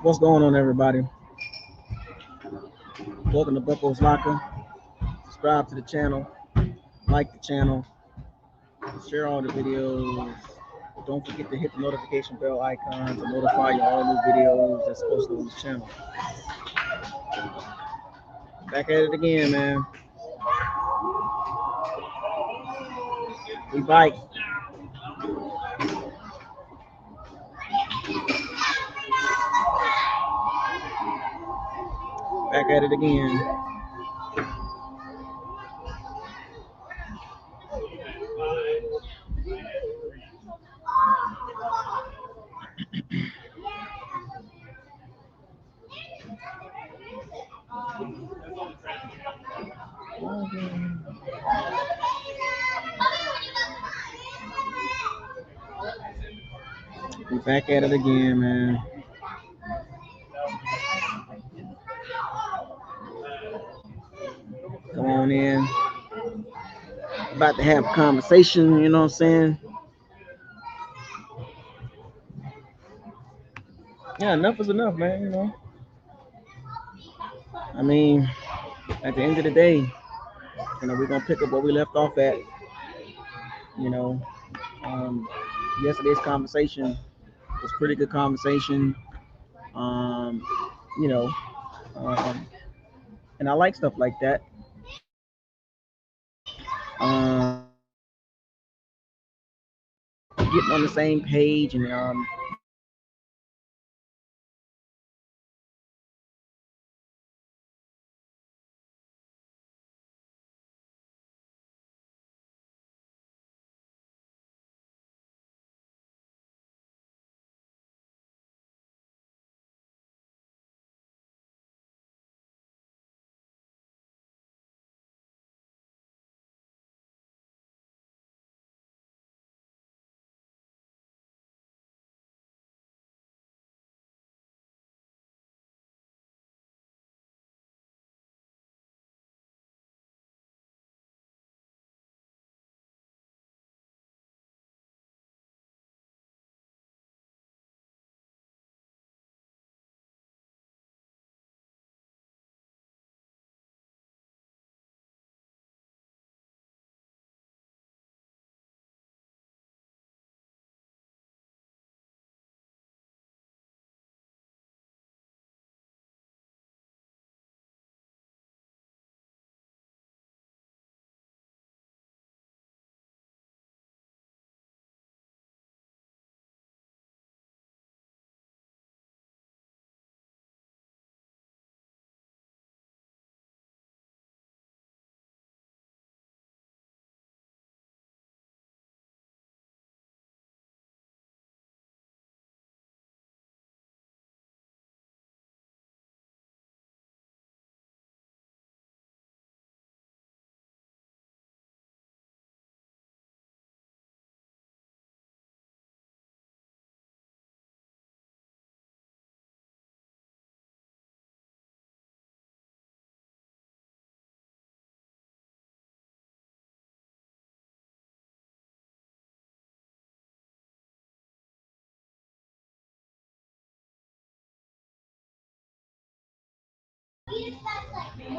What's going on, everybody? Welcome to Bucko's Locker. Subscribe to the channel, like the channel, share all the videos. Don't forget to hit the notification bell icon to notify you all new videos that's posted on this channel. Back at it again, man. We bike. Back at it again. We back at it again, man. Come on in. About to have a conversation, you know what I'm saying? Yeah, enough is enough, man, you know. I mean, at the end of the day, we're gonna pick up where we left off at. You know, um, yesterday's conversation was pretty good conversation. Um, you know, um, and I like stuff like that. Getting on the same page and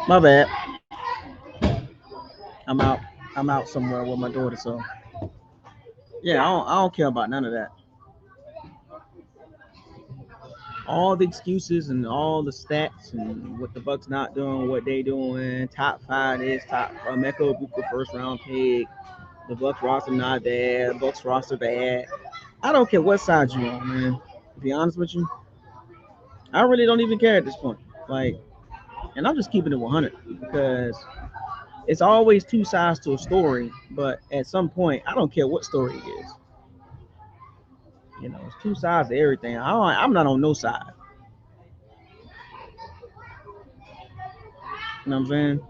my bad. I'm out. I'm out somewhere with my daughter, so yeah, I don't care about none of that. All the excuses and all the stats and what the Bucks not doing, what they doing. Top five is top. Meko Buka first round pick. The Bucks roster not bad. Bucks roster bad. I don't care what side you on, man. To be honest with you, I really don't even care at this point. Like, and I'm just keeping it 100 because it's always two sides to a story. But at some point, I don't care what story it is. You know, it's two sides to everything. I'm not on no side. You know what I'm saying?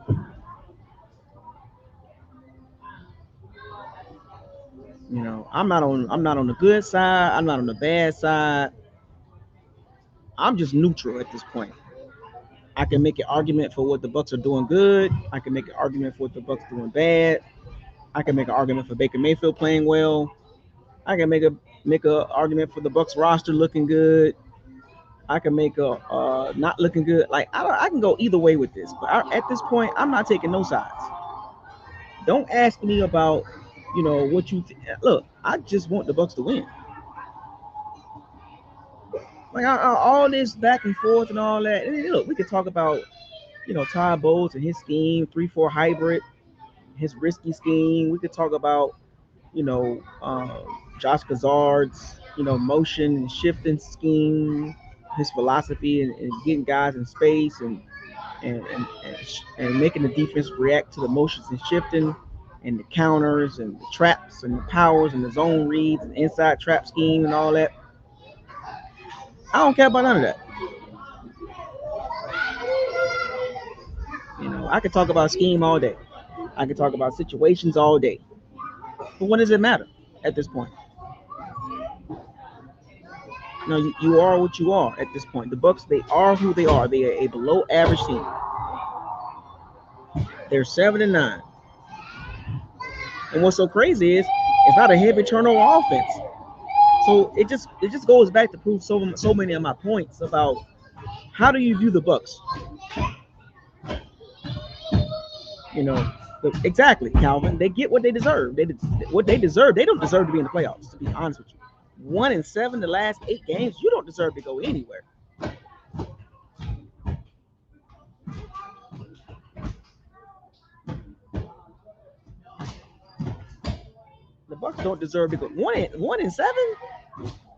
You know, I'm not on the good side. I'm not on the bad side. I'm just neutral at this point. I can make an argument for what the Bucks are doing good. I can make an argument for what the Bucks doing bad. I can make an argument for Baker Mayfield playing well. I can make a argument for the Bucks roster looking good. I can make a not looking good. Like I can go either way with this. But at this point, I'm not taking no sides. Don't ask me about what you look. I just want the Bucks to win. Like all this back and forth and all that. And look, we could talk about Todd Bowles and his scheme, 3-4 hybrid, his risky scheme. We could talk about you know Josh Gazard's motion and shifting scheme, his philosophy and getting guys in space and making the defense react to the motions and shifting and the counters and the traps and the powers and the zone reads and inside trap scheme and all that. I don't care about none of that. I could talk about scheme all day. I could talk about situations all day. But what does it matter at this point? You are what you are at this point. The Bucks, they are who they are. They are a below average team. They're 7-9. And what's so crazy is it's not a heavy turnover offense. So it just goes back to prove so many of my points about how do you view the Bucks. Exactly, Calvin. They get what they deserve. What they deserve. They don't deserve to be in the playoffs. To be honest with you, 1-7 the last 8 games. You don't deserve to go anywhere. The Bucks don't deserve to go 1-7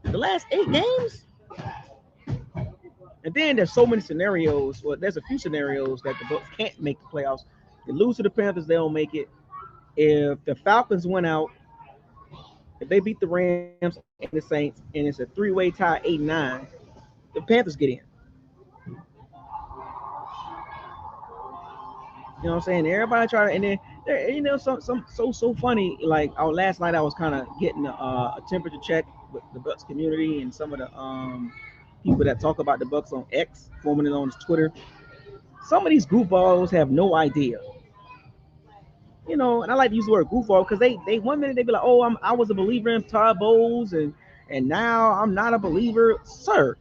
the last 8 games. And then there's so many scenarios. Well, there's a few scenarios that the Bucks can't make the playoffs. They lose to the Panthers, they don't make it. If the Falcons went out, if they beat the Rams and the Saints, and it's a 3-way tie, 8-9, the Panthers get in. You know what I'm saying? Everybody try to, and then some so funny. Like last night, I was kind of getting a temperature check with the Bucks community and some of the people that talk about the Bucks on X, formerly known as Twitter. Some of these goofballs have no idea. And I like to use the word goofball because they 1 minute they be like, oh, I was a believer in Todd Bowles and now I'm not a believer, sir.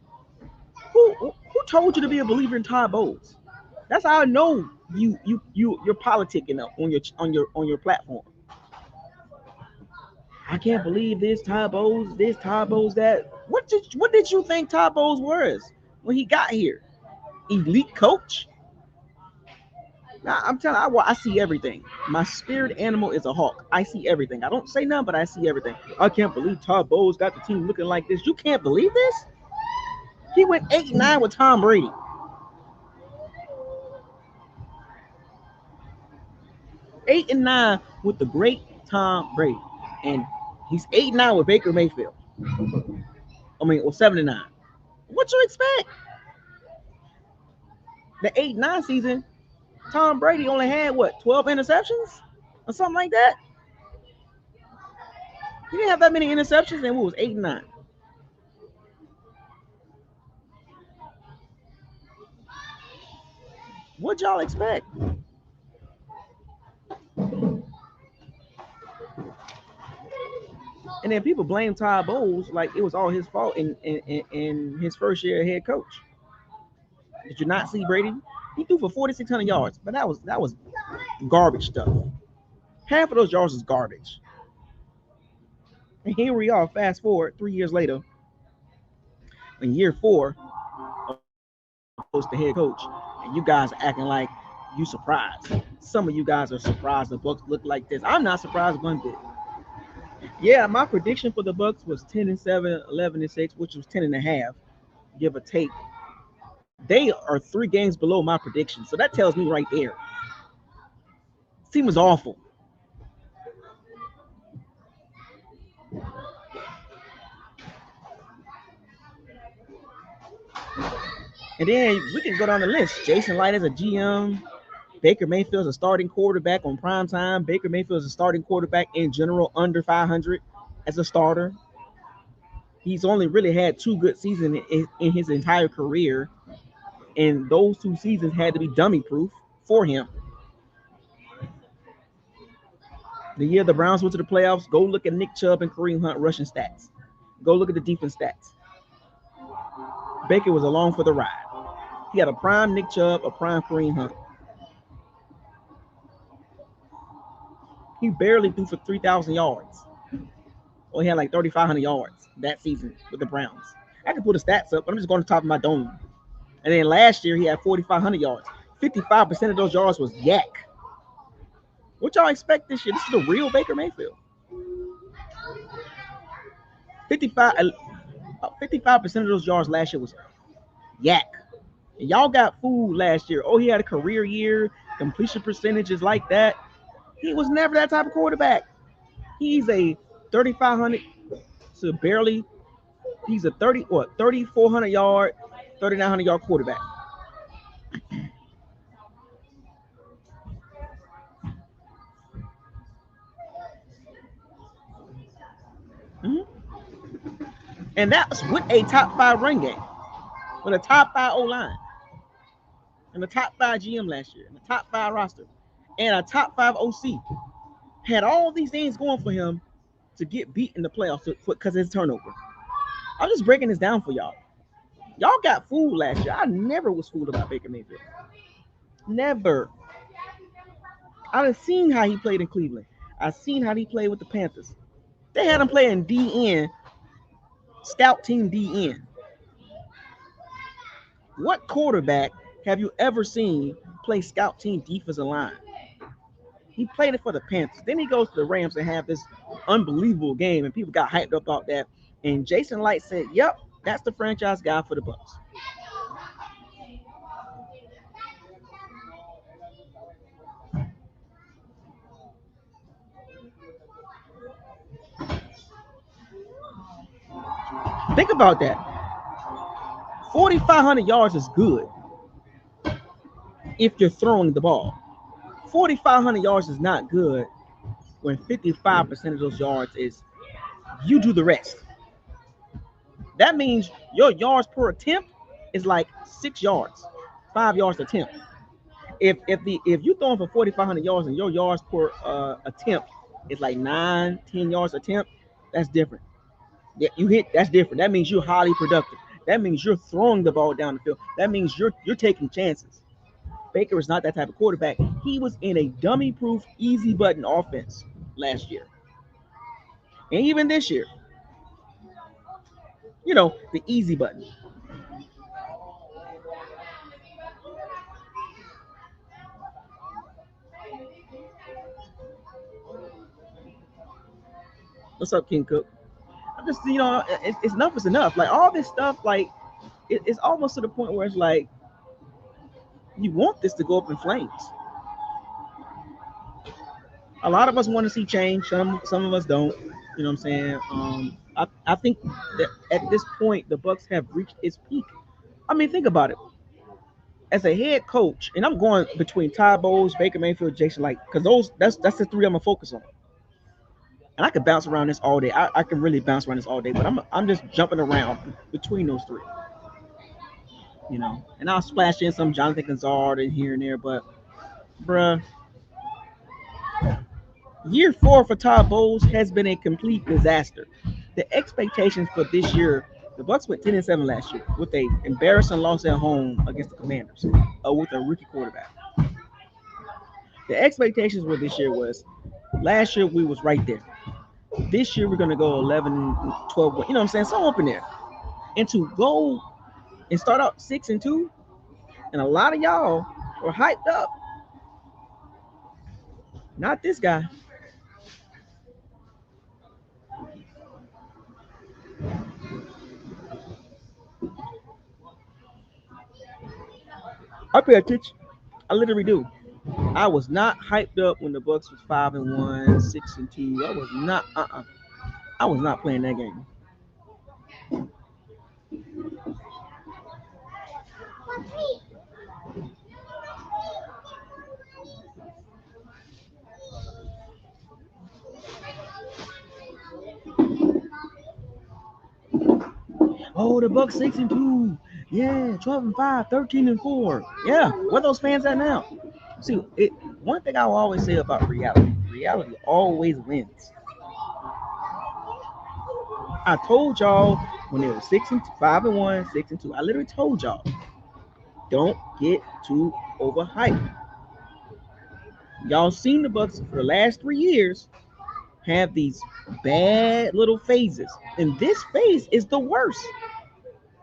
Who told you to be a believer in Todd Bowles? That's how I know you're politicking up on your platform. I can't believe this Todd Bowles that. What did you think Todd Bowles was when he got here? Elite coach? Now, I'm telling you, I see everything. My spirit animal is a hawk. I see everything. I don't say nothing, but I see everything. I can't believe Todd Bowles got the team looking like this. You can't believe this? He went 8-9 with Tom Brady. 8-9 with the great Tom Brady, and he's 8-9 with Baker Mayfield. I mean, well, 7-9. What you expect? The 8-9 season, Tom Brady only had 12 interceptions or something like that. He didn't have that many interceptions, and it was 8-9. What y'all expect? And then people blame Todd Bowles like it was all his fault in his first year head coach. Did you not see Brady? He threw for 4,600 yards, but that was garbage stuff. Half of those yards is garbage. And here we are, fast forward 3 years later, in year 4, post the head coach, and you guys are acting like you surprised. Some of you guys are surprised the Bucks look like this. I'm not surprised one bit. Yeah, my prediction for the Bucks was 10-7, 11-6, which was 10.5, give or take. They are 3 games below my prediction, so that tells me right there. Team was awful. And then we can go down the list. Jason Light as a GM. Baker Mayfield's a starting quarterback on prime time. Baker Mayfield's a starting quarterback in general under 500 as a starter. He's only really had 2 good seasons in his entire career, and those 2 seasons had to be dummy proof for him. The year the Browns went to the playoffs, go look at Nick Chubb and Kareem Hunt rushing stats. Go look at the defense stats. Baker was along for the ride. He had a prime Nick Chubb, a prime Kareem Hunt. He barely threw for 3,000 yards. Well, he had like 3,500 yards that season with the Browns. I can pull the stats up, but I'm just going to top of my dome. And then last year, he had 4,500 yards. 55% of those yards was yak. What y'all expect this year? This is the real Baker Mayfield. 55% of those yards last year was yak. And y'all got fooled last year. Oh, he had a career year. Completion percentages like that. He was never that type of quarterback. He's a 3,500 to barely. He's a 3,400 yard, 3,900 yard quarterback. Mhm. And that's with a top 5 run game, with a top 5 O line, and a top 5 GM last year, and a top 5 roster, and a top 5 OC. Had all these things going for him to get beat in the playoffs because of his turnover. I'm just breaking this down for y'all. Y'all got fooled last year. I never was fooled about Baker Mayfield. Never. I've seen how he played in Cleveland. I've seen how he played with the Panthers. They had him playing DN, scout team DN. What quarterback have you ever seen play scout team defensive line? He played it for the Panthers. Then he goes to the Rams and have this unbelievable game, and people got hyped up about that. And Jason Light said, "Yep, that's the franchise guy for the Bucs." Think about that. 4,500 yards is good if you're throwing the ball. 4,500 yards is not good when 55% of those yards is you do the rest. That means your yards per attempt is like 6 yards, 5 yards attempt. If you throwing for 4,500 yards and your yards per attempt is like 9, 10 yards attempt, that's different. Yeah, you hit, that's different. That means you're highly productive. That means you're throwing the ball down the field. That means you're taking chances. Baker is not that type of quarterback. He was in a dummy-proof, easy button offense last year, and even this year. The easy button. What's up, King Cook? I'm just, it's enough is enough. Like all this stuff, like it's almost to the point where it's like you want this to go up in flames. A lot of us want to see change. Some of us don't. You know what I'm saying? I think that at this point the Bucs have reached its peak. I mean, think about it. As a head coach, and I'm going between Todd Bowles, Baker Mayfield, Jason Light, because that's the three I'm gonna focus on. And I could bounce around this all day. I can really bounce around this all day, but I'm just jumping around between those three. And I'll splash in some Jonathan Gonzalez in here and there, but bruh, year 4 for Todd Bowles has been a complete disaster. The expectations for this year, the Bucs went 10-7 last year with a embarrassing loss at home against the Commanders, with a rookie quarterback. The expectations for this year was last year we was right there. This year we're gonna go 11, 12. You know what I'm saying? So up in there, and to go and start out 6-2, and a lot of y'all were hyped up. Not this guy. I pay attention. I literally do. I was not hyped up when the Bucs was 5-1, 6-2. I was not. I was not playing that game. Oh, the Bucks 6-2. Yeah, 12-5, 13-4. Yeah, where those fans at now? See, one thing I will always say about reality: reality always wins. I told y'all when they were 5-1, 6-2. I literally told y'all, don't get too overhyped. Y'all seen the Bucks for the last 3 years have these bad little phases, and this phase is the worst.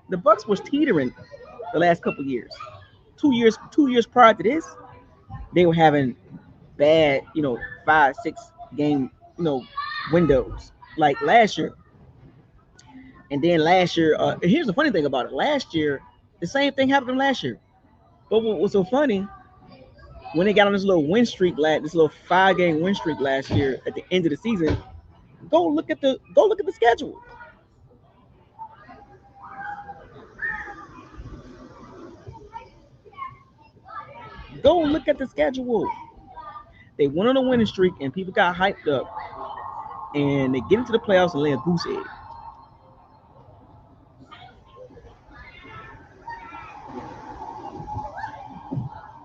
The Bucks was teetering the last couple years. 2 years prior to this, they were having bad, 5, 6 game, windows like last year. And then last year, here's the funny thing about it. Last year, the same thing happened last year. But what was so funny when they got on this little win streak, this little 5 game win streak last year at the end of the season? Go look at the schedule. Go look at the schedule. They went on a winning streak and people got hyped up, and they get into the playoffs and lay a goose egg.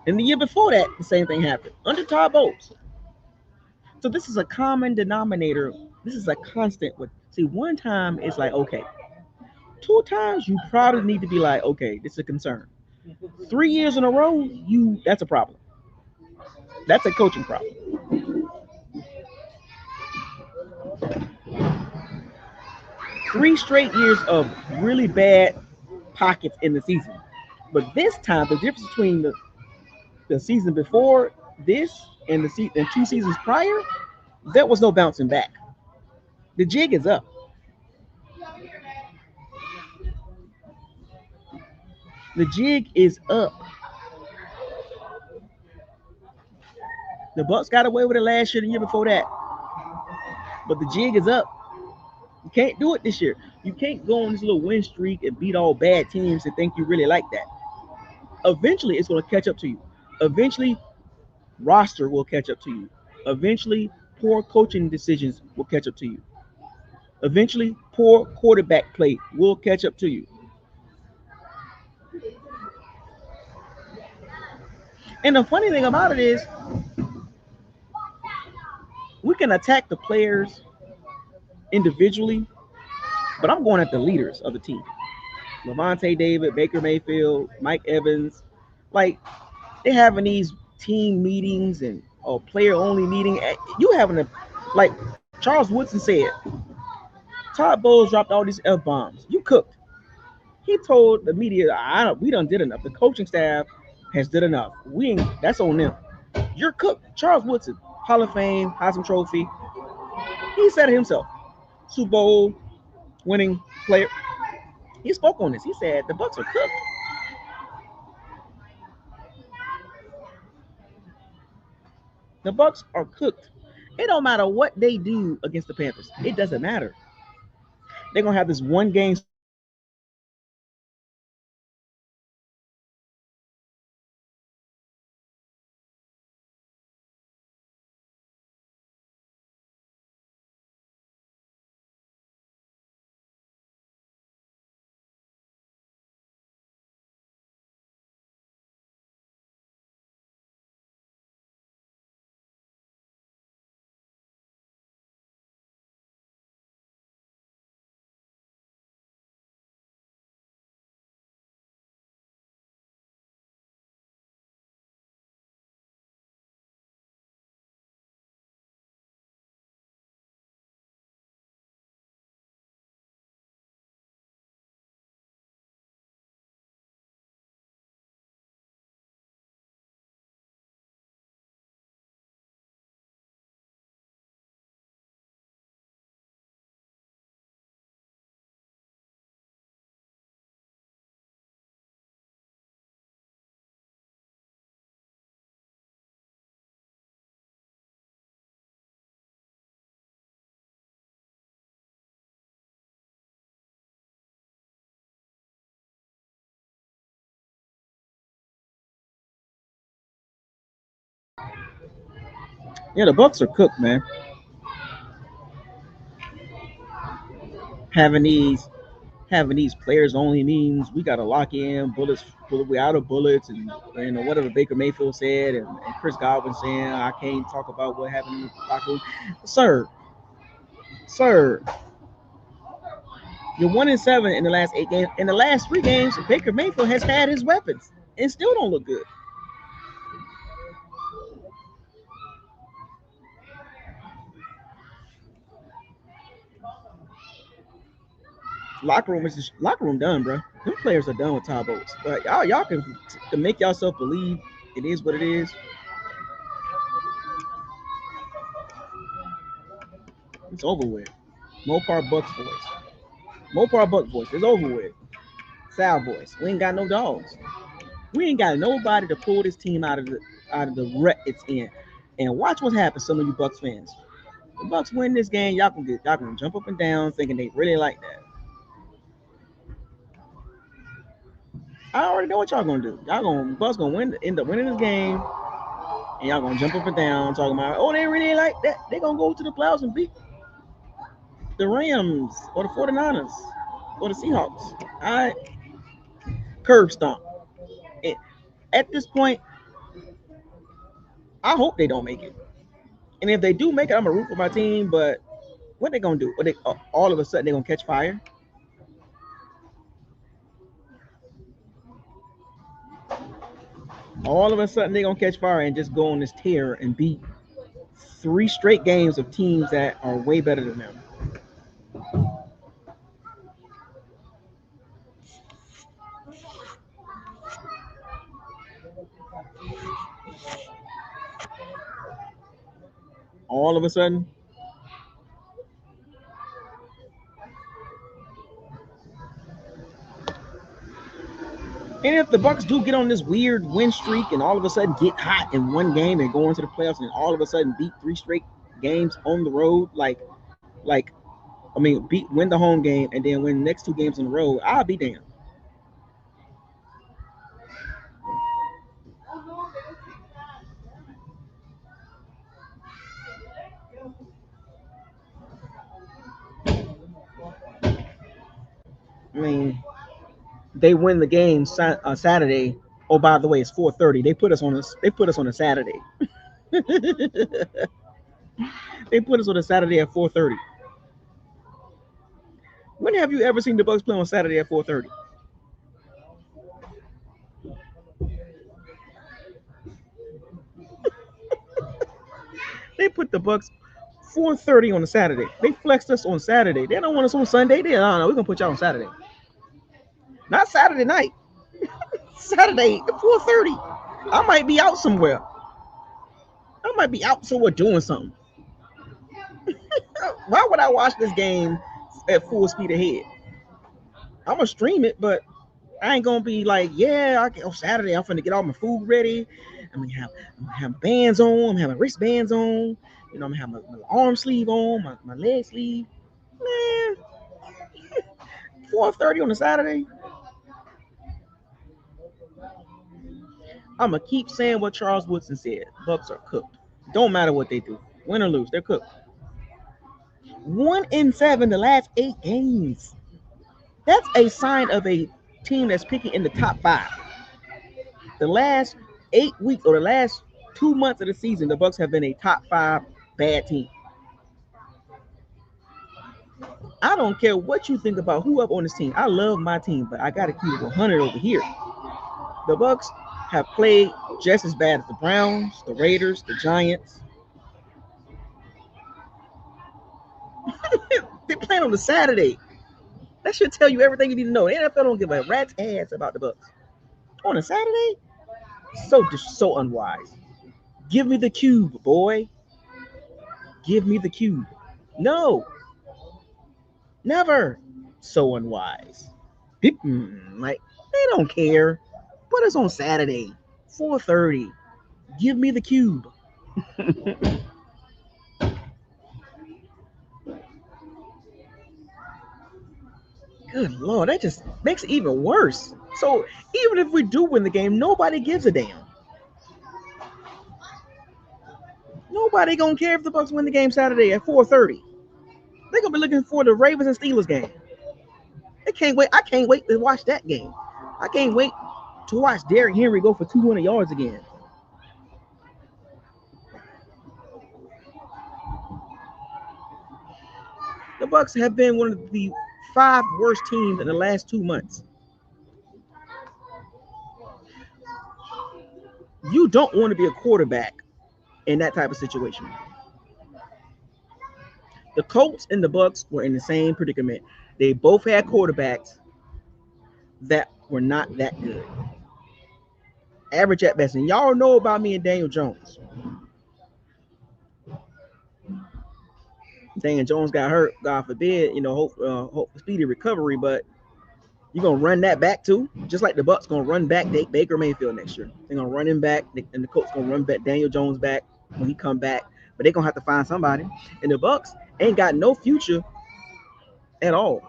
And the year before that, the same thing happened under Todd Bowles. So this is a common denominator. This is a constant. With see, one time it's like okay, 2 times you probably need to be like okay, this is a concern. 3 years in a row, that's a problem. That's a coaching problem. 3 straight years of really bad pockets in the season. But this time, the difference between the season before this and and 2 seasons prior, there was no bouncing back. The jig is up. The jig is up. The Bucks got away with it last year, the year before that, but the jig is up. You can't do it this year. You can't go on this little win streak and beat all bad teams and think you really like that. Eventually, it's going to catch up to you. Eventually, roster will catch up to you. Eventually, poor coaching decisions will catch up to you. Eventually, poor quarterback play will catch up to you. And the funny thing about it is, we can attack the players individually, but I'm going at the leaders of the team. Levante David, Baker Mayfield, Mike Evans. Like, they're having these team meetings and a player only meeting. You having a like Charles Woodson said, Todd Bowles dropped all these F bombs. You cooked. He told the media, we done did enough. The coaching staff has did enough. We ain't, that's on them. You're cooked. Charles Woodson, Hall of Fame, Heisman Trophy. He said it himself. Super Bowl winning player. He spoke on this. He said the Bucks are cooked. The Bucks are cooked. It don't matter what they do against the Panthers. It doesn't matter. They're gonna have this one game. Yeah, the Bucks are cooked, man. Having these having these players only means we gotta lock in bullets. We out of bullets, and whatever Baker Mayfield said, and Chris Godwin saying I can't talk about what happened in the locker room. Sir, you're 1-7 in the last 8 games. In the last 3 games, Baker Mayfield has had his weapons and still don't look good. Locker room done, bro. Them players are done with Todd Bowles. But y'all can make yourself believe it is what it is. It's over with. Mopar Bucks voice. It's over with. Sal voice. We ain't got no dogs. We ain't got nobody to pull this team out of the rut it's in. And watch what happens, some of you Bucks fans. The Bucks win this game, y'all can jump up and down thinking they really like that. I already know what y'all gonna do. Bucks gonna end up winning this game, and y'all gonna jump up and down talking about, oh, they really like that. They gonna go to the playoffs and beat the Rams or the 49ers or the Seahawks. All right, curb stomp. At this point, I hope they don't make it. And if they do make it, I'm gonna root for my team. But what they gonna do? All of a sudden they gonna catch fire? All of a sudden they gonna catch fire and just go on this tear and beat 3 straight games of teams that are way better than them. All of a sudden. And if the Bucks do get on this weird win streak and all of a sudden get hot in one game and go into the playoffs and all of a sudden beat 3 straight games on the road, win the home game and then win the next 2 games in a row, I'll be damned. I mean, they win the game Saturday. Oh, by the way, it's 4:30. They put us on a Saturday. They put us on a Saturday at 4:30. When have you ever seen the Bucks play on Saturday at 4:30? They put the Bucks 4:30 on a Saturday. They flexed us on Saturday. They don't want us on Sunday. We're gonna put y'all on Saturday. Not Saturday night. Saturday at 4:30. I might be out somewhere. Doing something. Why would I watch this game at full speed ahead? I'm gonna stream it, but I ain't gonna be like, yeah, on Saturday I'm finna get all my food ready. I'm gonna have bands on. I'm having wristbands on. I'm gonna have my arm sleeve on, my leg sleeve. Man, 4:30 on a Saturday. I'm gonna keep saying what Charles Woodson said. Bucks are cooked. Don't matter what they do, win or lose, they're cooked. 1-7 the last 8 games. That's a sign of a team that's picking in the top 5. The last 8 weeks or the last 2 months of the season, the Bucks have been a top 5 bad team. I don't care what you think about who up on this team. I love my team, but I gotta keep it 100 over here. The Bucks have played just as bad as the Browns, the Raiders, the Giants. They're playing on a Saturday. That should tell you everything you need to know. The NFL don't give a rat's ass about the Bucks. On a Saturday? So unwise. Give me the cube, boy. Give me the cube. No. Never. So unwise. Like, they don't care. Put us on Saturday. 4:30. Give me the cube. Good Lord, that just makes it even worse. So even if we do win the game, nobody gives a damn. Nobody gonna care if the Bucks win the game Saturday at 4:30. They're gonna be looking for the Ravens and Steelers game. I can't wait. I can't wait to watch that game. I can't wait to watch Derrick Henry go for 200 yards again. The Bucks have been one of the 5 worst teams in the last 2 months. You don't want to be a quarterback in that type of situation. The Colts and the Bucks were in the same predicament. They both had quarterbacks that were not that good. Average at best. And y'all know about me and Daniel Jones. Daniel Jones got hurt, God forbid, hope speedy recovery, but you're gonna run that back too, just like the Bucks gonna run back Baker Mayfield next year. They're gonna run him back, and the Colts gonna run back Daniel Jones back when he come back. But they're gonna have to find somebody. And the Bucks ain't got no future at all.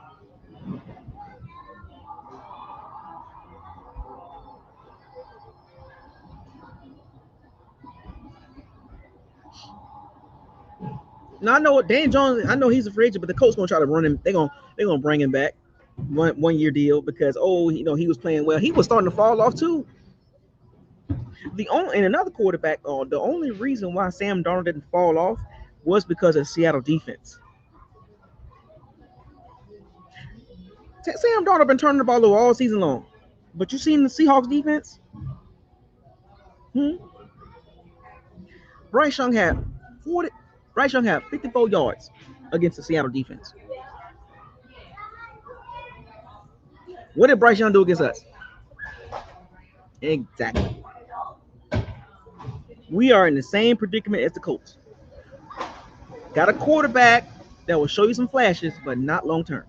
Now I know what Dan Jones. I know he's a free agent, but the Colts gonna try to run him. They're gonna bring him back, 1 year deal because he was playing well. He was starting to fall off too. And another quarterback. The only reason why Sam Darnold didn't fall off was because of Seattle defense. Sam Darnold been turning the ball over all season long, but you seen the Seahawks defense? Bryce Young had 40. Bryce Young had 54 yards against the Seattle defense. What did Bryce Young do against us? Exactly. We are in the same predicament as the Colts. Got a quarterback that will show you some flashes, but not long term.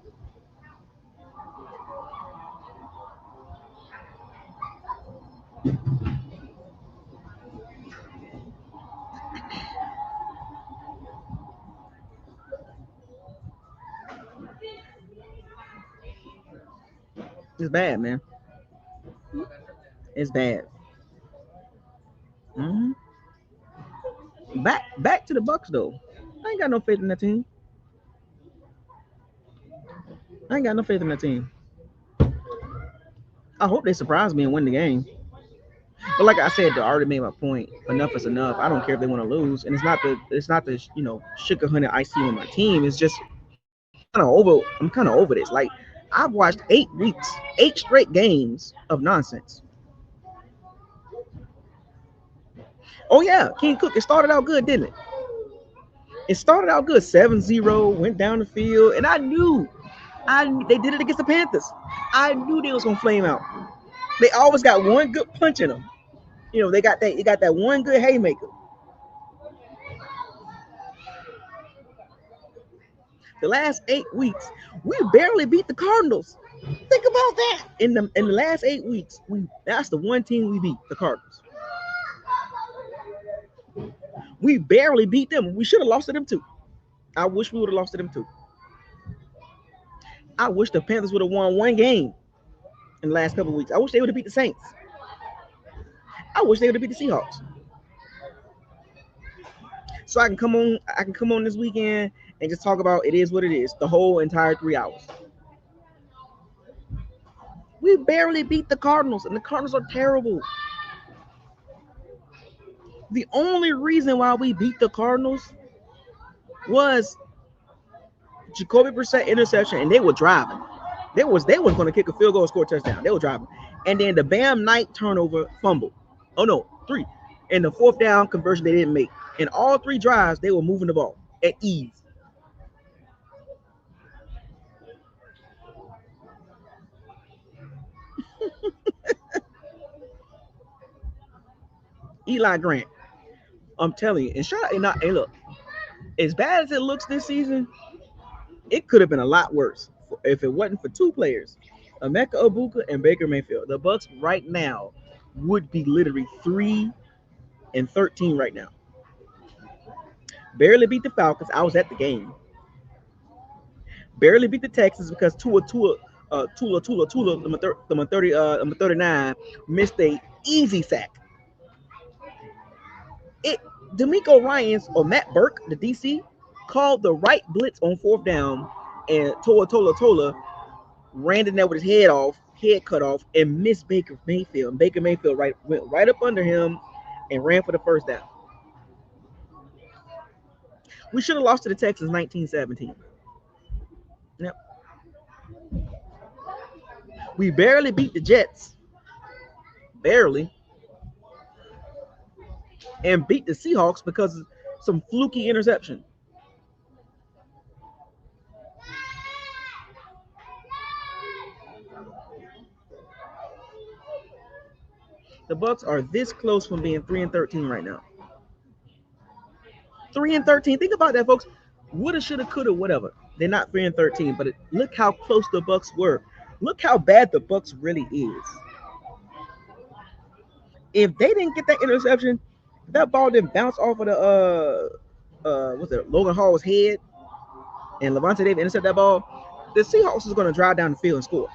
It's bad, man. It's bad. Mm-hmm. Back to the Bucks though. I ain't got no faith in that team. I ain't got no faith in that team. I hope they surprise me and win the game. But like I said, I already made my point. Enough is enough. I don't care if they want to lose, and it's not the sugar honey iced tea on my team. It's just kind of over. I'm kind of over this. Like I've watched 8 weeks, 8 straight games of nonsense. Oh yeah, King Cook. It started out good, didn't it? It started out good, 7-0, went down the field, and I knew they did it against the Panthers. I knew they was gonna flame out. They always got one good punch in them. They got that one good haymaker. The last 8 weeks, we barely beat the Cardinals. Think about that. In the last 8 weeks, that's the one team we beat, the Cardinals. We barely beat them. We should have lost to them too. I wish we would have lost to them too. I wish the Panthers would have won one game in the last couple of weeks. I wish they would have beat the Saints. I wish they would have beat the Seahawks. So I can come on this weekend and just talk about it is what it is, the whole entire 3 hours. We barely beat the Cardinals, and the Cardinals are terrible. The only reason why we beat the Cardinals was Jacoby Brissett interception, and they were driving. They was going to kick a field goal and score a touchdown. They were driving. And then the Bam Knight turnover fumble. Oh, no, 3. And the 4th down conversion they didn't make. In all 3 drives, they were moving the ball at ease. Eli Grant. I'm telling you. And look, as bad as it looks this season, it could have been a lot worse if it wasn't for 2 players, Emeka Egbuka and Baker Mayfield. The Bucks right now would be literally 3-13 right now. Barely beat the Falcons. I was at the game. Barely beat the Texans because Tula, number 39, missed a easy sack. DeMeco Ryans or Matt Burke, the DC, called the right blitz on 4th down, and Tola ran in there with his head cut off, and missed Baker Mayfield. And Baker Mayfield went right up under him and ran for the first down. We should have lost to the Texans 19-17. Yep. We barely beat the Jets. Barely. And beat the Seahawks because of some fluky interception. The Bucs are this close from being 3-13 right now. 3-13. Think about that, folks. Woulda, shoulda, coulda, whatever. They're not 3-13, but look how close the Bucs were. Look how bad the Bucs really is. If they didn't get that interception, that ball didn't bounce off of the Logan Hall's head, and Levante David intercept that ball, the Seahawks is going to drive down the field and score.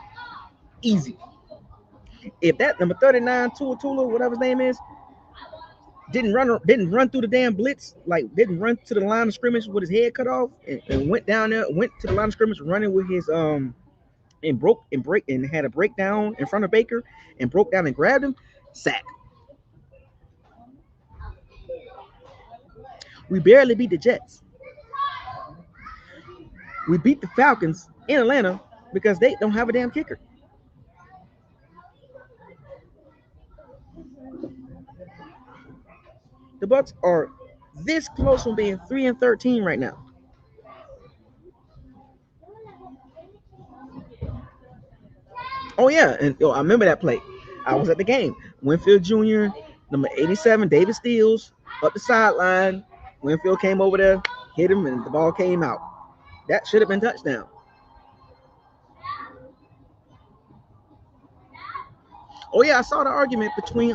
Easy. If that number 39 Tula, whatever his name is, didn't run through the damn blitz, like didn't run to the line of scrimmage with his head cut off, and went down there, went to the line of scrimmage running with his and had a breakdown in front of Baker and broke down and grabbed him, sack. We barely beat the Jets. We beat the Falcons in Atlanta because they don't have a damn kicker. The Bucs are this close from being 3-13 right now. Oh yeah, and I remember that play. I was at the game. Winfield Jr., number 87, David Steele, up the sideline. Winfield came over there, hit him, and the ball came out. That should have been touchdown. Oh yeah, I saw the argument between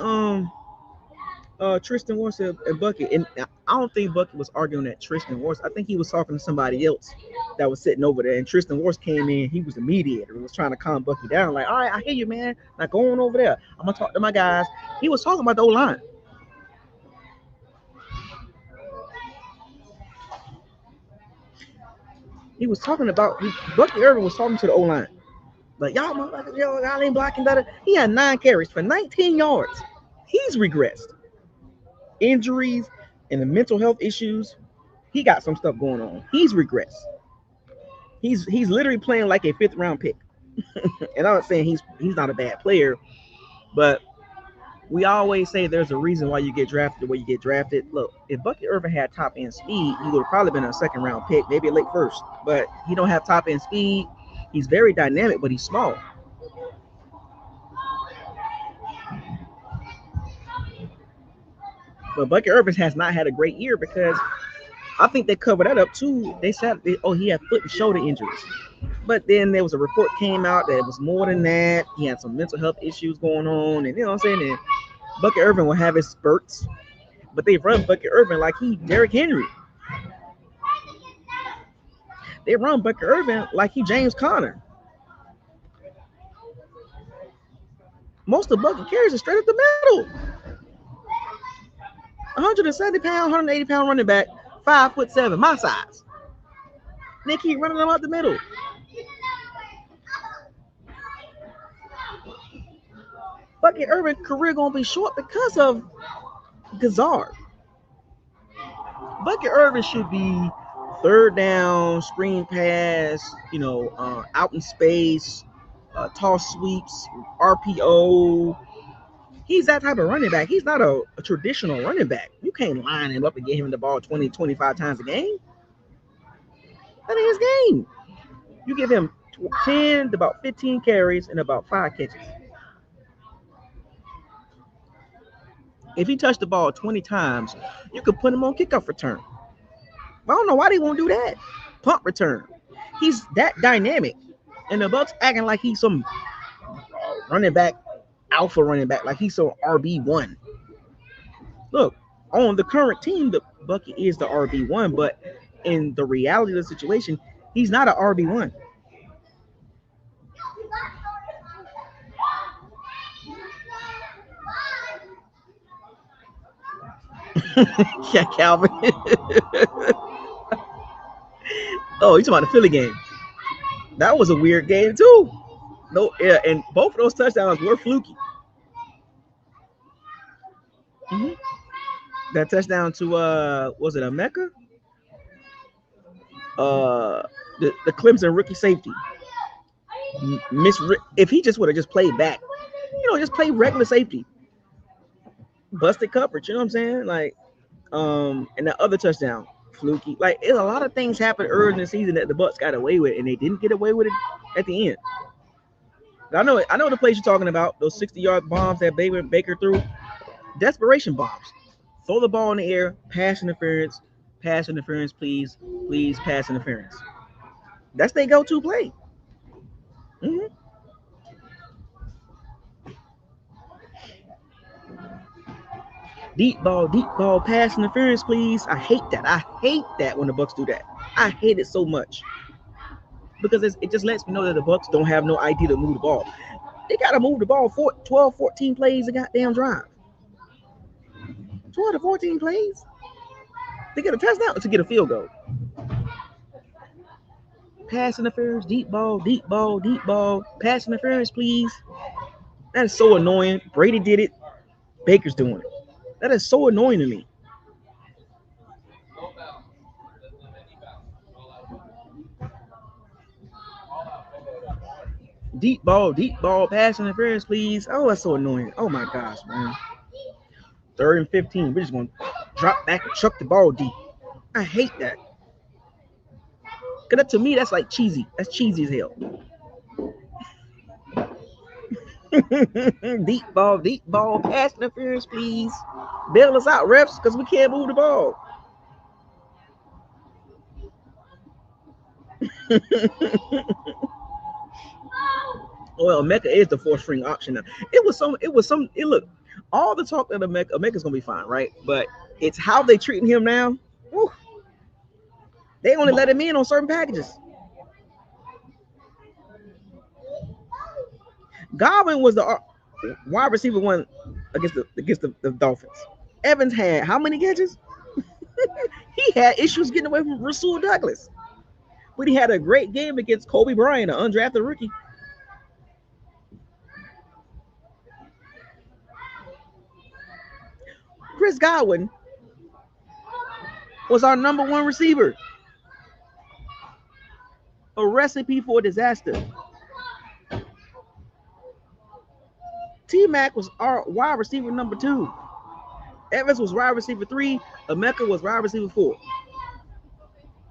Tristan Wirfs and Bucky, and I don't think Bucky was arguing at Tristan Wirfs. I think he was talking to somebody else that was sitting over there, and Tristan Wirfs came in. He was the mediator. He was trying to calm Bucky down, like, all right, I hear you, man. Now go on over there. I'm gonna talk to my guys. He was talking about the O-line. He was talking about Bucky Irving was talking to the O-line. Like, y'all ain't blocking better. He had 9 carries for 19 yards. He's regressed. Injuries and the mental health issues. He got some stuff going on. He's regressed. He's literally playing like a 5th round pick. And I'm not saying he's not a bad player, but we always say there's a reason why you get drafted the way you get drafted. Look, if Bucky Irving had top end speed, he would have probably been a 2nd round pick, maybe a late 1st. But he don't have top end speed. He's very dynamic, but he's small. But Bucky Irving has not had a great year because I think they covered that up too. They said, he had foot and shoulder injuries. But then there was a report came out that it was more than that. He had some mental health issues going on. And you know what I'm saying? And Bucky Irving will have his spurts. But they run Bucky Irving like he Derrick Henry. They run Bucky Irving like he James Conner. Most of Bucky carries are straight up the middle. 170-pound, 180-pound running back, 5'7", my size. They keep running them out the middle. Bucky Irving's career gonna be short because of Gazard. Bucky Irving should be 3rd down, screen pass, out in space, toss sweeps, RPO. He's that type of running back. He's not a traditional running back. You can't line him up and get him the ball 20, 25 times a game. That ain't his game. You give him 10 to about 15 carries and about 5 catches. If he touched the ball 20 times, you could put him on kickoff return. I don't know why they won't do that. Punt return. He's that dynamic. And the Bucs acting like he's some running back, alpha running back, like he's some RB1. Look, on the current team, the Bucky is the RB1, but in the reality of the situation, he's not an RB1. Yeah, Calvin. Oh, you talking about the Philly game? That was a weird game too. No, yeah, and both of those touchdowns were fluky. Mm-hmm. That touchdown to was it a Mecca? Uh, the Clemson rookie safety. If he just would have just played back, just play regular safety, busted coverage. You know what I'm saying? Like, and the other touchdown, fluky. Like, a lot of things happened early in the season that the Bucs got away with, and they didn't get away with it at the end. I know the plays you're talking about. Those 60-yard bombs that Baker threw, desperation bombs. Throw the ball in the air, pass interference, please, pass interference. That's their go-to play. Mm-hmm. Deep ball, pass interference, please. I hate that when the Bucs do that. I hate it so much because it just lets me know that the Bucs don't have no idea to move the ball. They got to move the ball 12, 14 plays a goddamn drive. 12 to 14 plays to get a touchdown, to get a field goal. Pass interference, deep ball, pass interference, please. That is so annoying. Brady did it. Baker's doing it. That is so annoying to me. Deep ball, pass interference, please. Oh, that's so annoying. Oh my gosh, man. 3rd and 15. We're just gonna drop back and chuck the ball deep. I hate that. Cause to me, that's like cheesy. That's cheesy as hell. deep ball, pass interference, please. Bail us out, refs, because we can't move the ball. Well, Mecca is the 4th-string option now. It look, all the talk of the Mecca's gonna be fine, right? But it's how they treating him now. Whew. They only let him in on certain packages. Godwin was the wide receiver one against the Dolphins. Evans had how many catches? He had issues getting away from Rasul Douglas. But he had a great game against Kobe Bryant, an undrafted rookie. Chris Godwin was our number 1 receiver. A recipe for disaster. T-Mac was our wide receiver number 2. Evans was wide receiver 3. Emeka was wide receiver 4.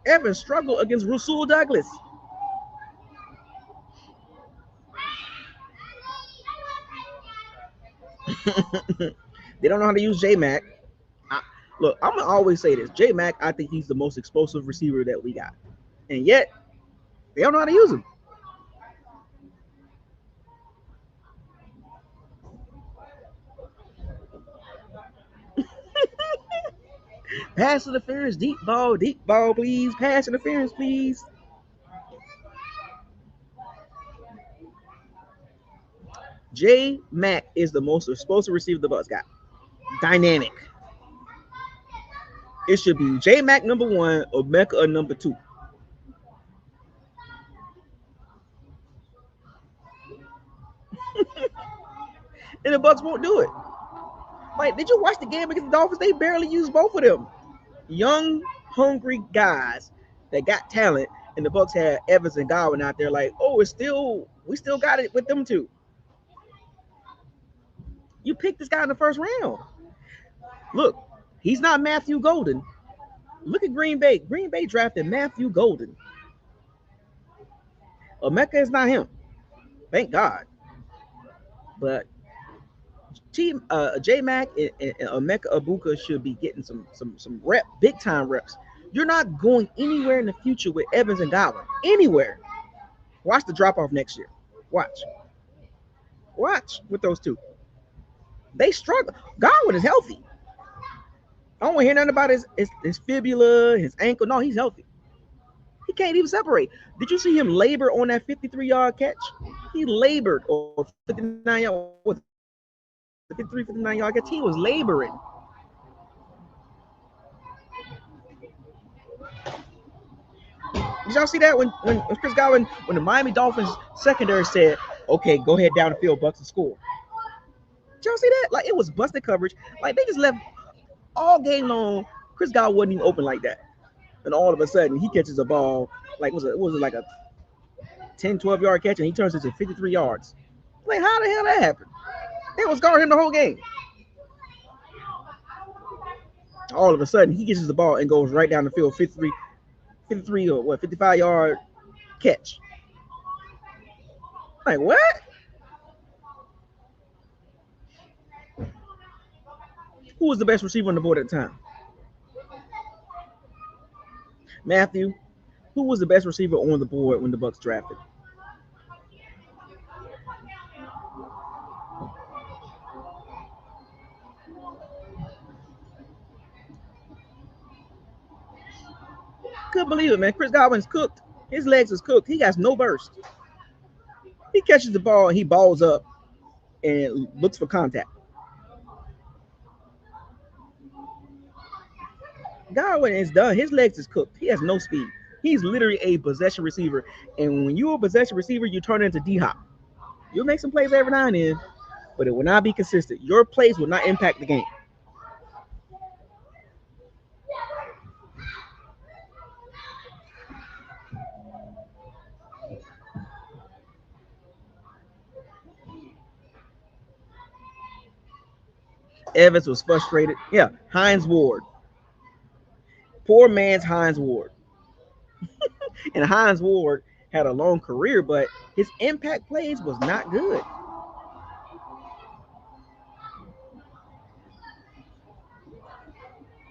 Evans struggled against Rasul Douglas. They don't know how to use J-Mac. Look, I'm going to always say this. J-Mac, I think he's the most explosive receiver that we got. And yet, they don't know how to use him. Pass interference, deep ball, please. Pass interference, please. J-Mac is the most explosive receiver the Bucs got. Dynamic. It should be J-Mac number 1 or Mecca number 2. And the Bucs won't do it. Like, did you watch the game against the Dolphins? They barely used both of them. Young, hungry guys that got talent, and the Bucs had Evans and Godwin out there like, oh, we still got it with them two. You picked this guy in the 1st round. Look, he's not Matthew Golden. Look at Green Bay. Green Bay drafted Matthew Golden. Emeka is not him. Thank God. But J-Mac and Emeka Egbuka should be getting some rep, big time reps. You're not going anywhere in the future with Evans and Godwin. Anywhere. Watch the drop off next year. Watch with those two. They struggle. Godwin is healthy. I don't want to hear nothing about his fibula, his ankle. No, he's healthy. He can't even separate. Did you see him labor on that 53-yard catch? He labored, or 59-yard, 53, 59-yard catch. He was laboring. Did y'all see that when Chris Godwin, when the Miami Dolphins secondary said, Okay, go ahead down the field, Bucks, and score. Did y'all see that? Like it was busted coverage. Like they just left all game long. Chris Godwin wasn't even open like that. And all of a sudden he catches a ball. Like was it like a 10, 12-yard catch, and he turns it to 53 yards. Like how the hell that happened? They was guarding him the whole game. All of a sudden he catches the ball and goes right down the field, 53 or what, 55-yard catch. Like what? Who was the best receiver on the board at the time? Matthew. Who was the best receiver on the board when the Bucks drafted? Couldn't believe it, man. Chris Godwin's cooked. His legs is cooked. He has no burst. He catches the ball and he balls up and looks for contact. Godwin is done. His legs is cooked. He has no speed. He's literally a possession receiver. And when you're a possession receiver, you turn into D-Hop. You'll make some plays every now and then, but it will not be consistent. Your plays will not impact the game. Evans was frustrated. Yeah, Hines Ward. Poor man's Hines Ward. And Hines Ward had a long career, but his impact plays was not good.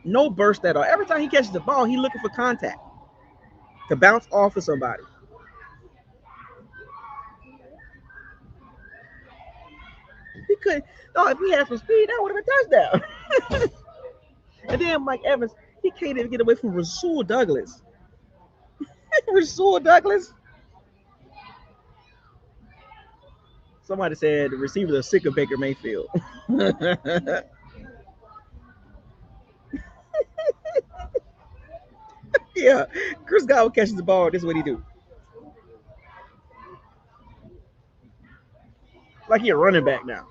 No burst at all. Every time he catches the ball, he's looking for contact to bounce off of somebody. He couldn't. No, if he had some speed, that would have been touchdown. And then Mike Evans, he can't even get away from Rasul Douglas. Rasul Douglas. Somebody said the receivers are sick of Baker Mayfield. Yeah, Chris Godwin catches the ball. This is what he do. Like he a running back now.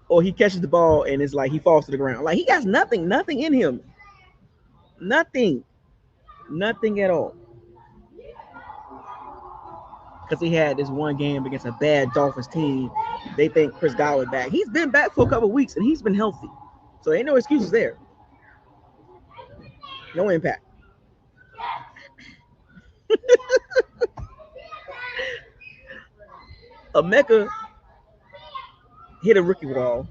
Or he catches the ball and it's like he falls to the ground. Like he got nothing in him. Nothing. Nothing at all. Because he had this one game against a bad Dolphins team. They think Chris Godwin back. He's been back for a couple of weeks and he's been healthy. So ain't no excuses there. No impact. Emeka hit a rookie wall.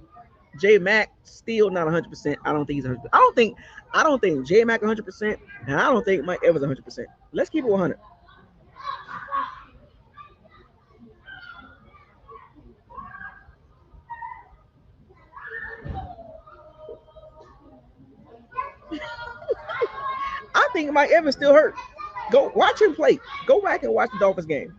J Mac still not 100%. I don't think he's 100%. I don't think J Mac 100%, and I don't think Mike Evans 100%. Let's keep it 100. I think Mike Evans still hurt. Go watch him play. Go back and watch the Dolphins game.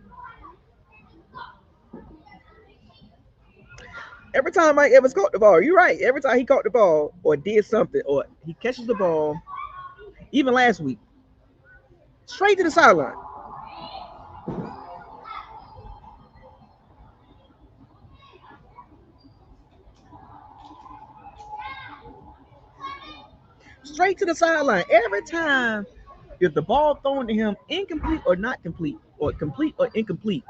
Every time Mike Evans caught the ball, you're right. Every time he caught the ball or did something, or he catches the ball, even last week, straight to the sideline. Straight to the sideline. Every time, if the ball thrown to him, incomplete or not complete, or complete or incomplete,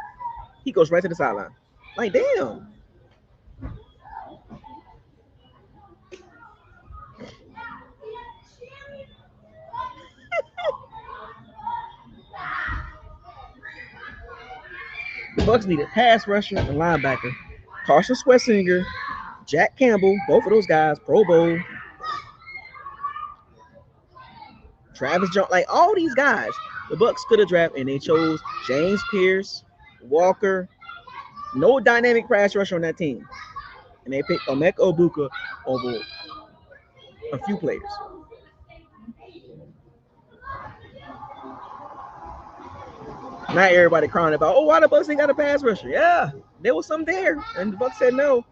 he goes right to the sideline. Like, damn. The Bucks need a pass rusher and linebacker. Carson Swessinger, Jack Campbell, both of those guys, Pro Bowl. Travis Jones, like all these guys, the Bucks could have drafted, and they chose James Pierce, Walker. No dynamic pass rusher on that team, and they picked Emeka Egbuka over a few players. Not everybody crying about, oh, why the Bucks ain't got a pass rusher? Yeah, there was some there, and the Bucks said no.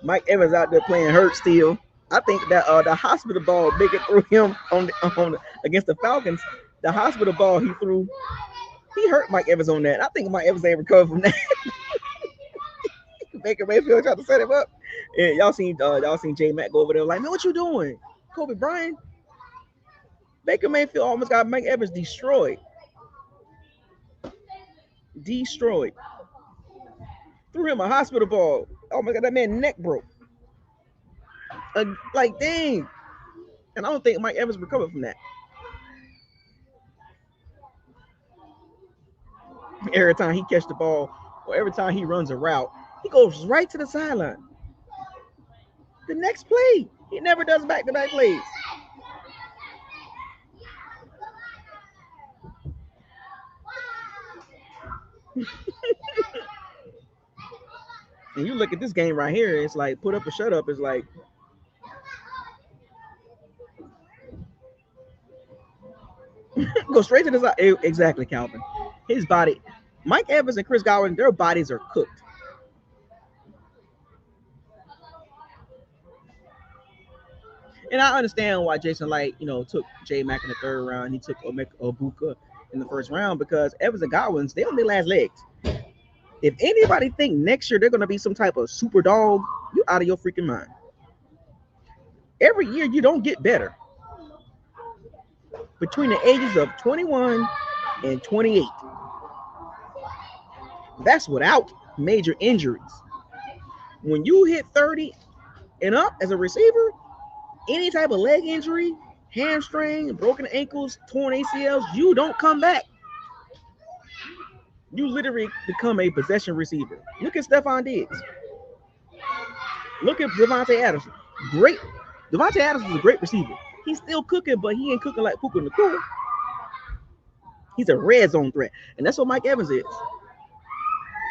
Mike Evans out there playing hurt still. I think that the hospital ball Baker threw him against the Falcons. The hospital ball he threw, he hurt Mike Evans on that. I think Mike Evans ain't recovered from that. Baker Mayfield tried to set him up. And y'all seen J Mac go over there like, man, what you doing? Kobe Bryant. Baker Mayfield almost got Mike Evans destroyed. Destroyed. Threw him a hospital ball. Oh my God, that man's neck broke. Like, dang. And I don't think Mike Evans recovered from that. Every time he catch the ball or every time he runs a route, he goes right to the sideline. The next play, he never does back-to-back plays. And you look at this game right here, it's like put up or shut up. It's like go straight to the side. Exactly, Calvin. His body, Mike Evans and Chris Godwin, their bodies are cooked. And I understand why Jason Light, took J Mac in the third round. He took Emeka Egbuka in the first round because Evans and Godwin's, they on their last legs. If anybody think next year they're going to be some type of super dog, you out of your freaking mind. Every year you don't get better. Between the ages of 21 and 28. That's without major injuries. When you hit 30 and up as a receiver, any type of leg injury, hamstring, broken ankles, torn ACLs, you don't come back. You literally become a possession receiver. Look at Stephon Diggs. Look at Devontae Adams. Great. Devontae Adams is a great receiver. He's still cooking, but he ain't cooking like Puka Nacua. He's a red zone threat. And that's what Mike Evans is.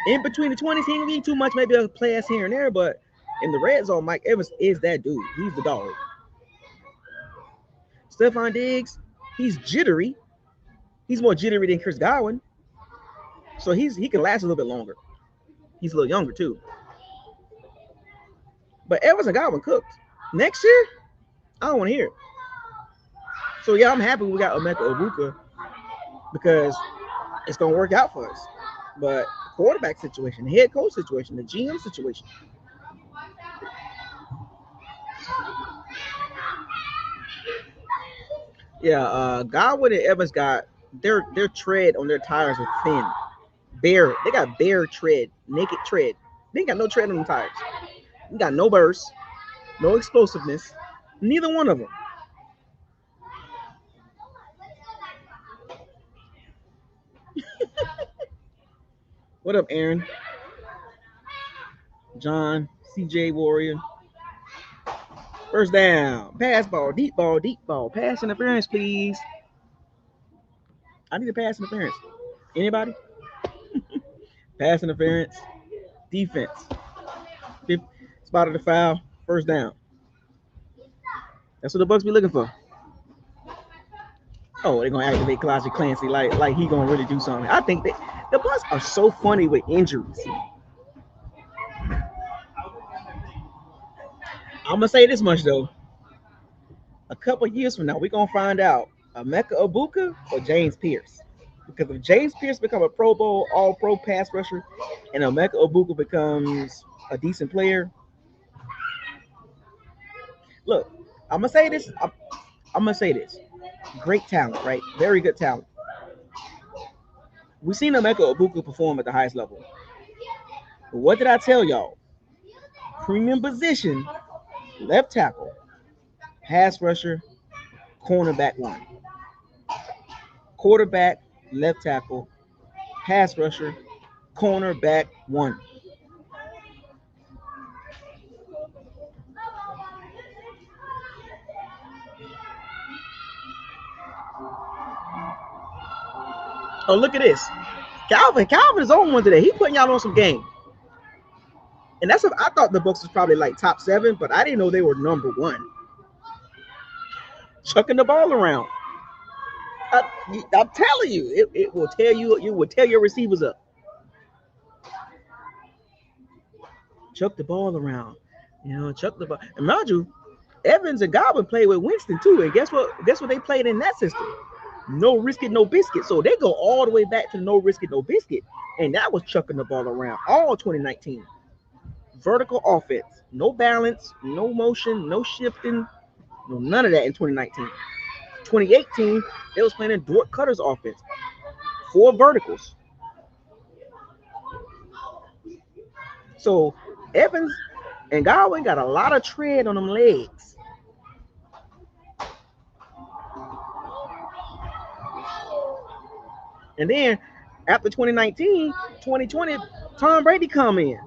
In between the 20s, he ain't gonna get too much, maybe a pass here and there, but in the red zone, Mike Evans is that dude. He's the dog. Stephon Diggs, he's jittery. He's more jittery than Chris Godwin. So he can last a little bit longer. He's a little younger too. But Evans and Godwin cooked. Next year, I don't want to hear it. So yeah, I'm happy we got Emeka Egbuka because it's gonna work out for us. But quarterback situation, the head coach situation, the GM situation. Yeah, Godwin and Evans got their tread on their tires are thin. They got bare tread, naked tread. They ain't got no tread on the tires. They got no burst, no explosiveness. Neither one of them. What up, Aaron? John, CJ Warrior. First down. Pass ball, deep ball, deep ball. Pass interference, please. I need a pass interference. Anybody? Pass interference. Defense. Fifth spot of the foul. First down. That's what the Bucks be looking for. Oh, they're gonna activate Kalaji Clancy like he gonna really do something. I think that the Bucks are so funny with injuries. I'm gonna say this much though. A couple years from now, we're gonna find out Emeka Egbuka or James Pierce. Because if James Pierce become a Pro Bowl, All-Pro pass rusher, and Emeka Egbuka becomes a decent player, look, I'm gonna say this. I'm gonna say this. Great talent, right? Very good talent. We've seen Emeka Egbuka perform at the highest level. But what did I tell y'all? Premium position, left tackle, pass rusher, cornerback one. Quarterback, left tackle, pass rusher, cornerback one. Oh, look at this. Calvin is on one today. He putting y'all on some game. And that's what I thought the Bucks was probably like top 7, but I didn't know they were number 1. Chucking the ball around. I'm telling you, it will tell you, it will tear your receivers up. Chuck the ball around. Chuck the ball. And mind you, Evans and Godwin played with Winston too. And guess what? Guess what they played in that system? No risk it, no biscuit. So they go all the way back to no risk it, no biscuit. And that was chucking the ball around all 2019. Vertical offense, no balance, no motion, no shifting, no none of that in 2019. 2018, they was playing in Dort Cutter's offense. 4 verticals. So Evans and Godwin got a lot of tread on them legs. And then after 2019, 2020, Tom Brady come in.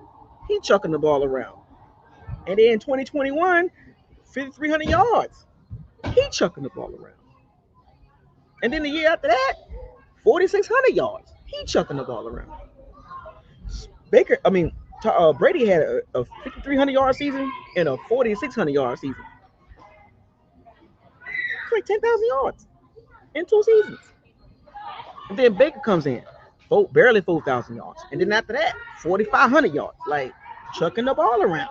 He chucking the ball around. And then 2021, 5,300 yards. He chucking the ball around. And then the year after that, 4,600 yards. He chucking the ball around. Brady had a 5,300 yard season and a 4,600 yard season. It's like 10,000 yards in 2 seasons. And then Baker comes in, barely 4,000 yards. And then after that, 4,500 yards, like chucking the ball around.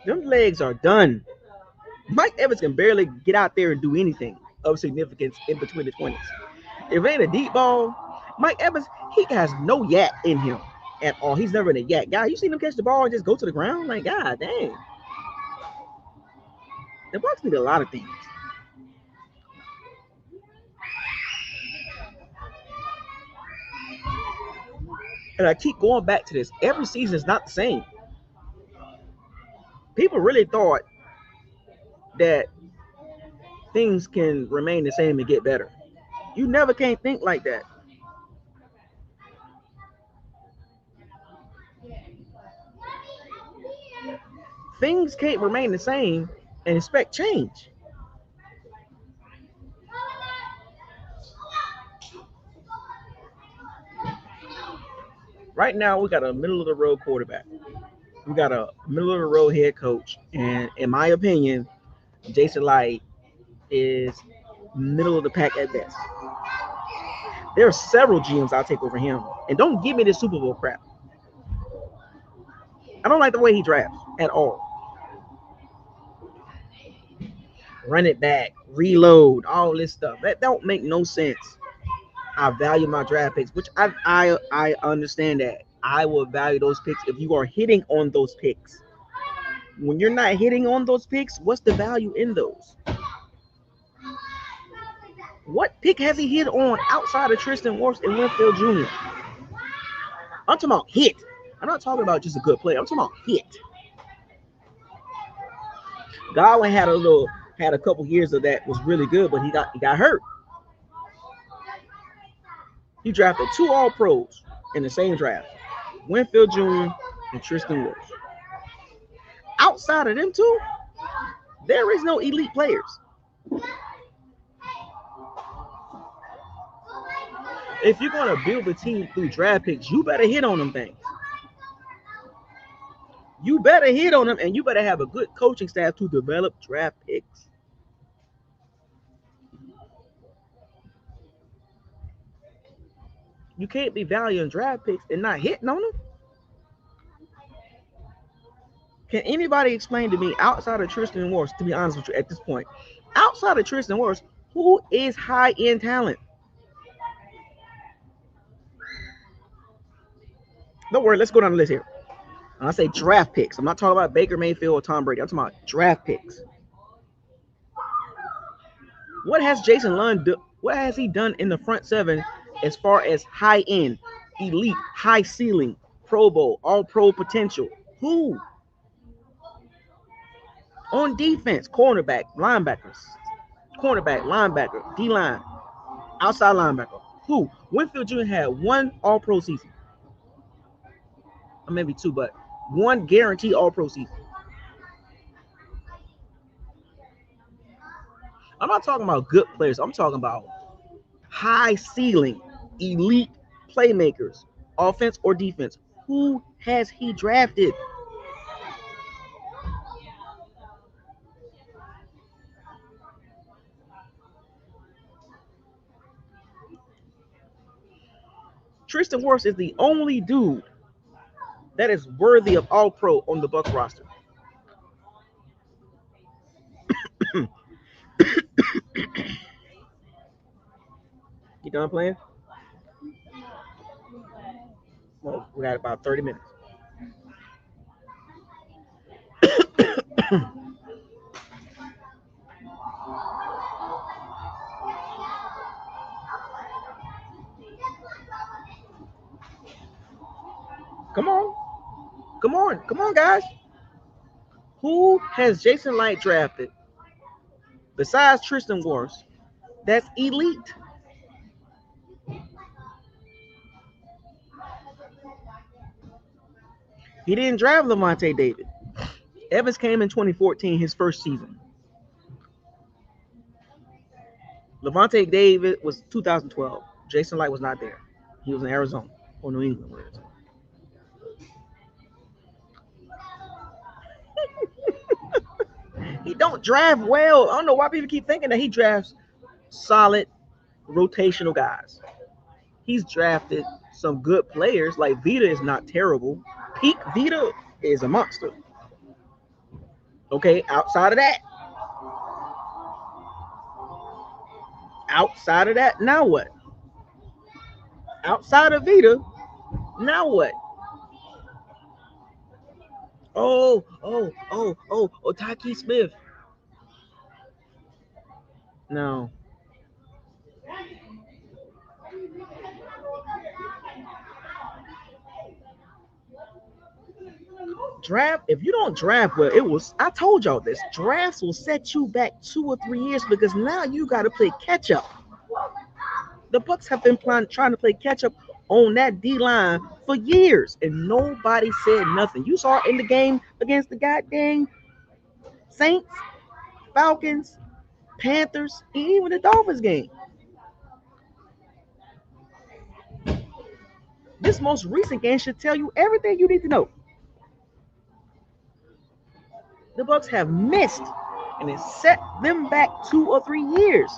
Them legs are done. Mike Evans can barely get out there and do anything of significance in between the 20s. If it ain't a deep ball, Mike Evans, he has no yak in him at all. He's never been a yak guy. You seen him catch the ball and just go to the ground? Like, God dang. The Bucs need a lot of things. And I keep going back to this. Every season is not the same. People really thought that things can remain the same and get better. You never can't think like that. Things can't remain the same and expect change. Right now, we got a middle of the road quarterback. We got a middle of the road head coach. And in my opinion, Jason Light is middle of the pack at best. There are several GMs I'll take over him. And don't give me this Super Bowl crap. I don't like the way he drafts at all. Run it back, reload, all this stuff. That don't make no sense. I value my draft picks, which I understand that. I will value those picks if you are hitting on those picks. When you're not hitting on those picks, what's the value in those? What pick has he hit on outside of Tristan Wirfs and Winfield Jr.? I'm talking about hit. I'm not talking about just a good player. I'm talking about hit. Godwin had a couple years of that was really good, but he got hurt. He drafted 2 All-Pros in the same draft, Winfield Jr. and Tristan Wirfs. Outside of them two, there is no elite players. If you're going to build a team through draft picks, you better hit on them things. You better hit on them, and you better have a good coaching staff to develop draft picks. You can't be valuing draft picks and not hitting on them. Can anybody explain to me, outside of Tristan Wirfs, to be honest with you at this point, outside of Tristan Wirfs, who is high-end talent? Don't worry, let's go down the list here. And I say draft picks. I'm not talking about Baker Mayfield or Tom Brady. I'm talking about draft picks. What has Jason Lund what has he done in the front 7 as far as high-end, elite, high ceiling, Pro Bowl, all-pro potential? Who? On defense, cornerback, linebackers. Cornerback, linebacker, D-line, outside linebacker. Who? Winfield Jr. had 1 all-pro season. Or maybe 2, but 1 guaranteed all-pro season. I'm not talking about good players. I'm talking about high ceiling, elite playmakers, offense or defense. Who has he drafted? Tristan Wirfs is the only dude that is worthy of All Pro on the Bucks roster. You done playing? Well, we got about 30 minutes. Come on. Come on, guys. Who has Jason Light drafted besides Tristan Wirfs that's elite? He didn't draft Lavonte David. Evans came in 2014, his first season. Lavonte David was 2012. Jason Light was not there. He was in Arizona or New England. He don't draft well. I don't know why people keep thinking that he drafts solid rotational guys. He's drafted some good players. Like Vita is not terrible. Peak Vita is a monster. Okay, outside of that, now what? Outside of Vita, now what? Oh, Tyke Smith. No. Draft, if you don't draft well, I told y'all this. Drafts will set you back 2 or 3 years because now you got to play catch up. The Bucks have been trying to play catch up on that D line for years, and nobody said nothing. You saw it in the game against the goddamn Saints, Falcons, Panthers, and even the Dolphins game. This most recent game should tell you everything you need to know. The Bucks have missed, and it set them back 2 or 3 years.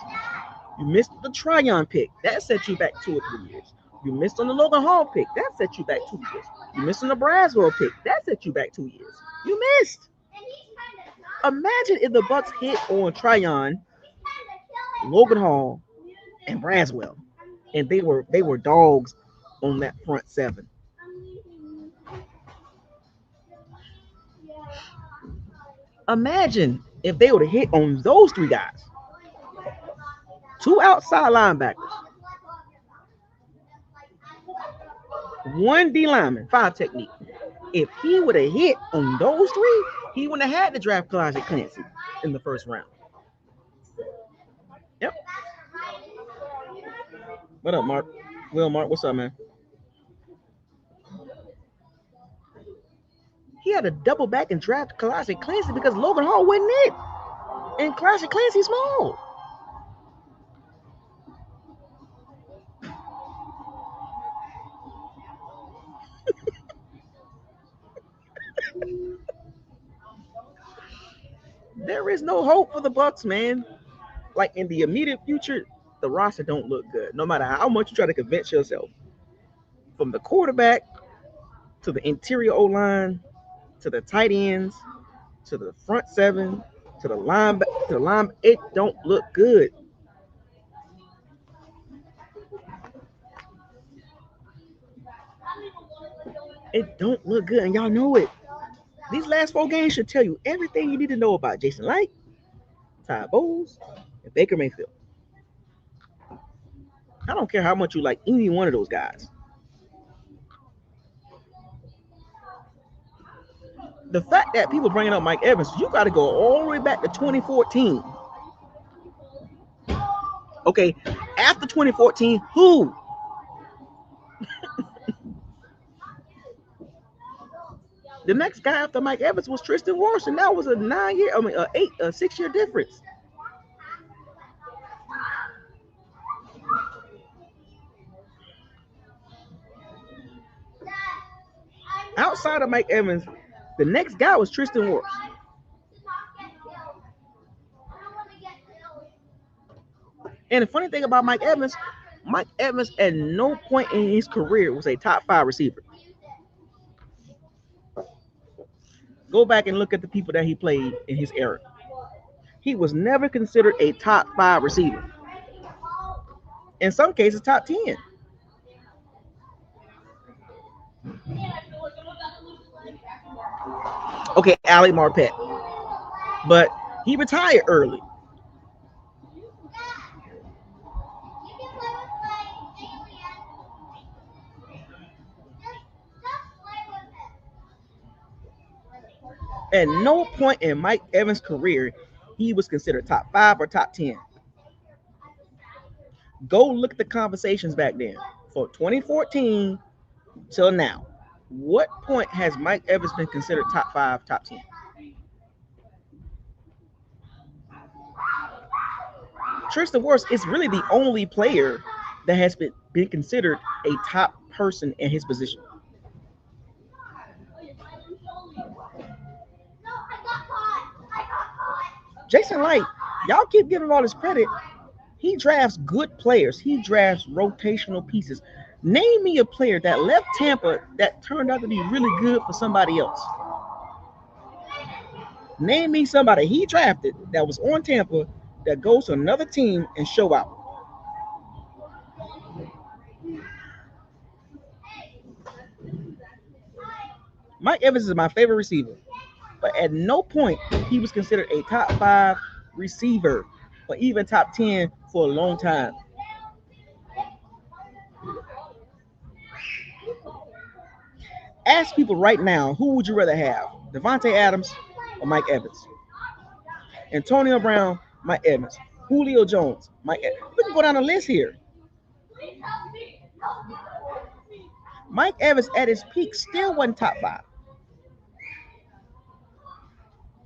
You missed the Tryon pick. That set you back 2 or 3 years. You missed on the Logan Hall pick. That set you back 2 years. You missed on the Braswell pick. That set you back 2 years. You missed. Imagine if the Bucks hit on Tryon, Logan Hall, and Braswell, and they were dogs on that front seven. Imagine if they would have hit on those 3 guys. 2 outside linebackers, 1 D lineman, 5 technique. If he would have hit on those 3, he wouldn't have had to draft Calijah Clancy in the first round. Yep. What up, Mark? Mark, what's up, man? He had to double back and draft Calijah Clancy because Logan Hall wasn't it. And Calijah Clancy's small. There is no hope for the Bucks, man. Like in the immediate future, the roster don't look good. No matter how much you try to convince yourself. From the quarterback to the interior O-line to the tight ends to the front seven to the line, it don't look good. It don't look good, and y'all know it. These last 4 games should tell you everything you need to know about Jason Light, Ty Bowles, and Baker Mayfield. I don't care how much you like any one of those guys. The fact that people bringing up Mike Evans, you got to go all the way back to 2014. Okay, after 2014, who? The next guy after Mike Evans was Tristan Wirfs, and that was a 6-year difference. Outside of Mike Evans, the next guy was Tristan Wirfs. And the funny thing about Mike Evans Mike Evans at no point in his career was a top 5 receiver. Go back and look at the people that he played in his era. He was never considered a top 5 receiver. In some cases, top 10. Okay, Ali Marpet. But he retired early. At no point in Mike Evans' career, he was considered top 5 or top 10. Go look at the conversations back then for 2014 till now. What point has Mike Evans been considered top 5, top 10? Tristan Wirfs is really the only player that has been considered a top person in his position. Jason Light, y'all keep giving him all this credit. He drafts good players. He drafts rotational pieces. Name me a player that left Tampa that turned out to be really good for somebody else. Name me somebody he drafted that was on Tampa that goes to another team and show out. Mike Evans is my favorite receiver, but at no point he was considered a top 5 receiver or even top 10 for a long time. Ask people right now, who would you rather have, Davante Adams or Mike Evans? Antonio Brown, Mike Evans. Julio Jones, Mike Evans. We can go down the list here. Mike Evans at his peak still wasn't top 5.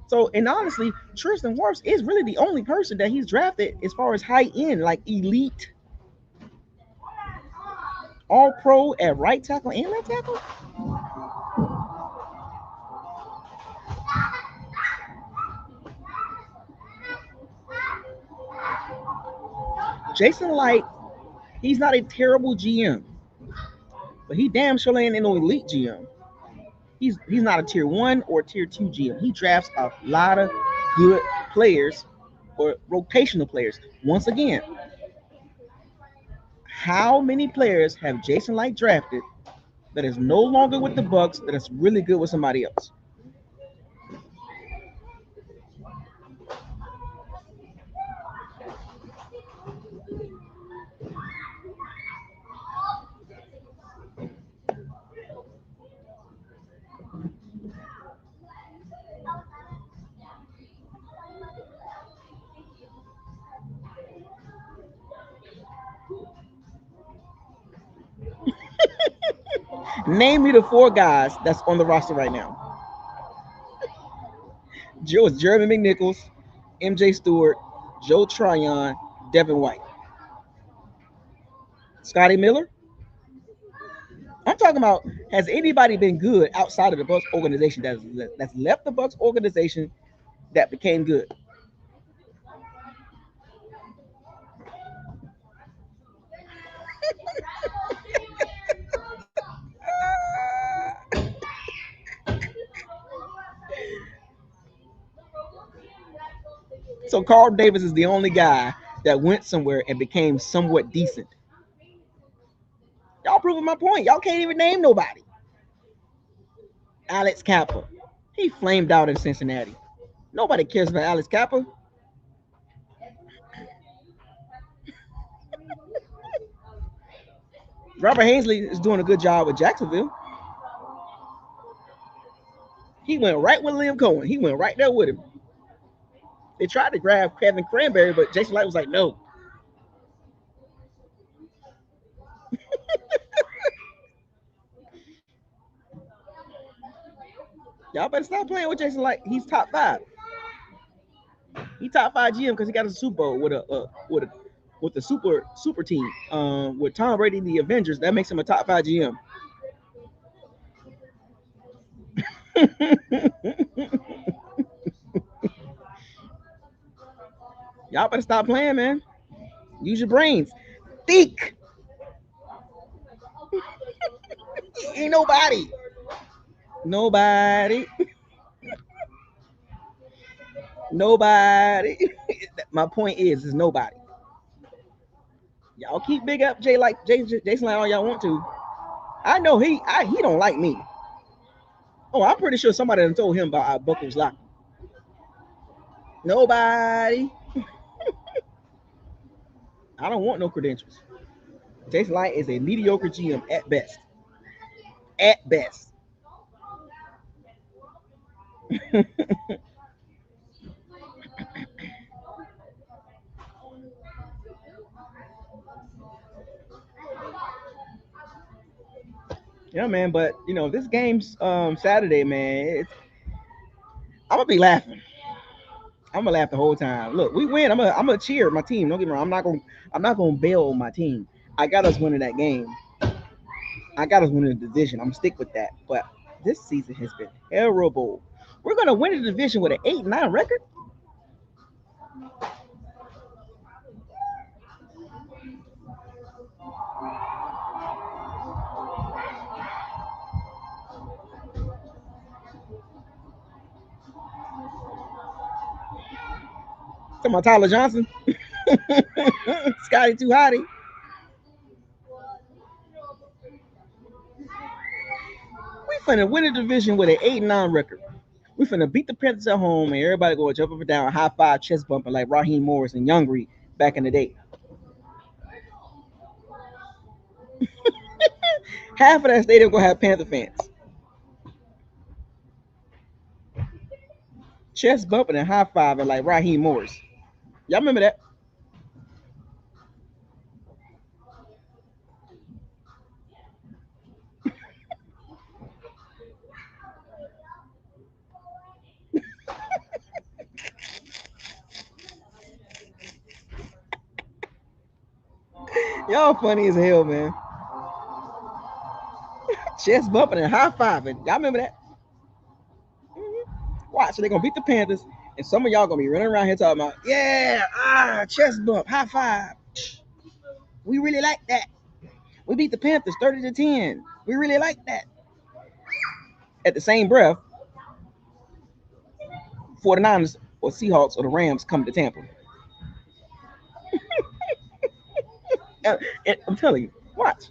So, and honestly, Tristan Wirfs is really the only person that he's drafted as far as high end, like elite, all pro at right tackle and left tackle. Jason Light, he's not a terrible GM, but he damn sure ain't no elite GM. He's not a tier 1 or tier 2 GM. He drafts a lot of good players or rotational players. Once again, how many players have Jason Light drafted that is no longer with the Bucks that is really good with somebody else? Name me the 4 guys that's on the roster right now. Jeremy McNichols, MJ Stewart, Joe Tryon, Devin White, Scotty Miller. I'm talking about, has anybody been good outside of the Bucks organization that's left the Bucks organization that became good? So Carl Davis is the only guy that went somewhere and became somewhat decent. Y'all proving my point. Y'all can't even name nobody. Alex Kappa. He flamed out in Cincinnati. Nobody cares about Alex Kappa. Robert Hazley is doing a good job with Jacksonville. He went right with Liam Cohen. He went right there with him. They tried to grab Kevin Cranberry, but Jason Light was like, no. Y'all better stop playing with Jason Light. He's top 5. He top 5 GM because he got a Super Bowl with the super team. With Tom Brady and the Avengers, that makes him a top 5 GM. Y'all better stop playing, man. Use your brains. Think. Ain't nobody. Nobody. Nobody. My point is nobody. Y'all keep big up Jason like all y'all want to. I know he don't like me. Oh, I'm pretty sure somebody done told him about our Buckles lock. Nobody. I don't want no credentials. Jason Light is a mediocre GM at best. At best. Yeah, man. But this game's Saturday, man. I'm gonna be laughing. I'm gonna laugh the whole time. Look, we win. I'm gonna cheer my team. Don't get me wrong. I'm not gonna bail on my team. I got us winning that game. I got us winning the division. I'm gonna stick with that. But this season has been terrible. We're gonna win the division with an 8-9 record. Talking about Tyler Johnson, Scotty Too Hottie. We finna win the division with an 8-9 record. We finna beat the Panthers at home, and everybody go jump up and down, high five, chest bumping like Raheem Morris and Young Reed back in the day. Half of that stadium gonna have Panther fans. Chest bumping and high fiving like Raheem Morris. Y'all remember that? Y'all funny as hell, man. Chest bumping and high fiving. Y'all remember that? Watch, so they gonna beat the Panthers, and some of y'all gonna be running around here talking about, yeah, chest bump, high five. We really like that. We beat the Panthers 30-10. We really like that. At the same breath, 49ers or Seahawks or the Rams come to Tampa. And I'm telling you, watch.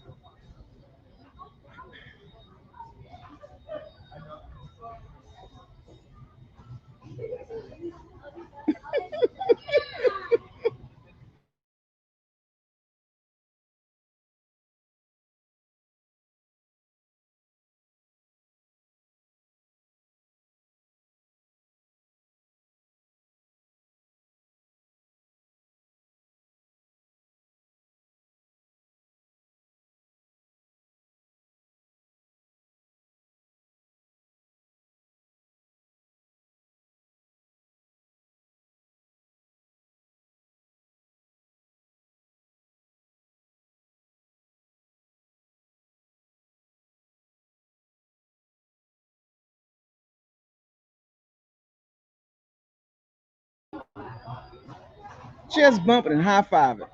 Chest bumping and high fiving.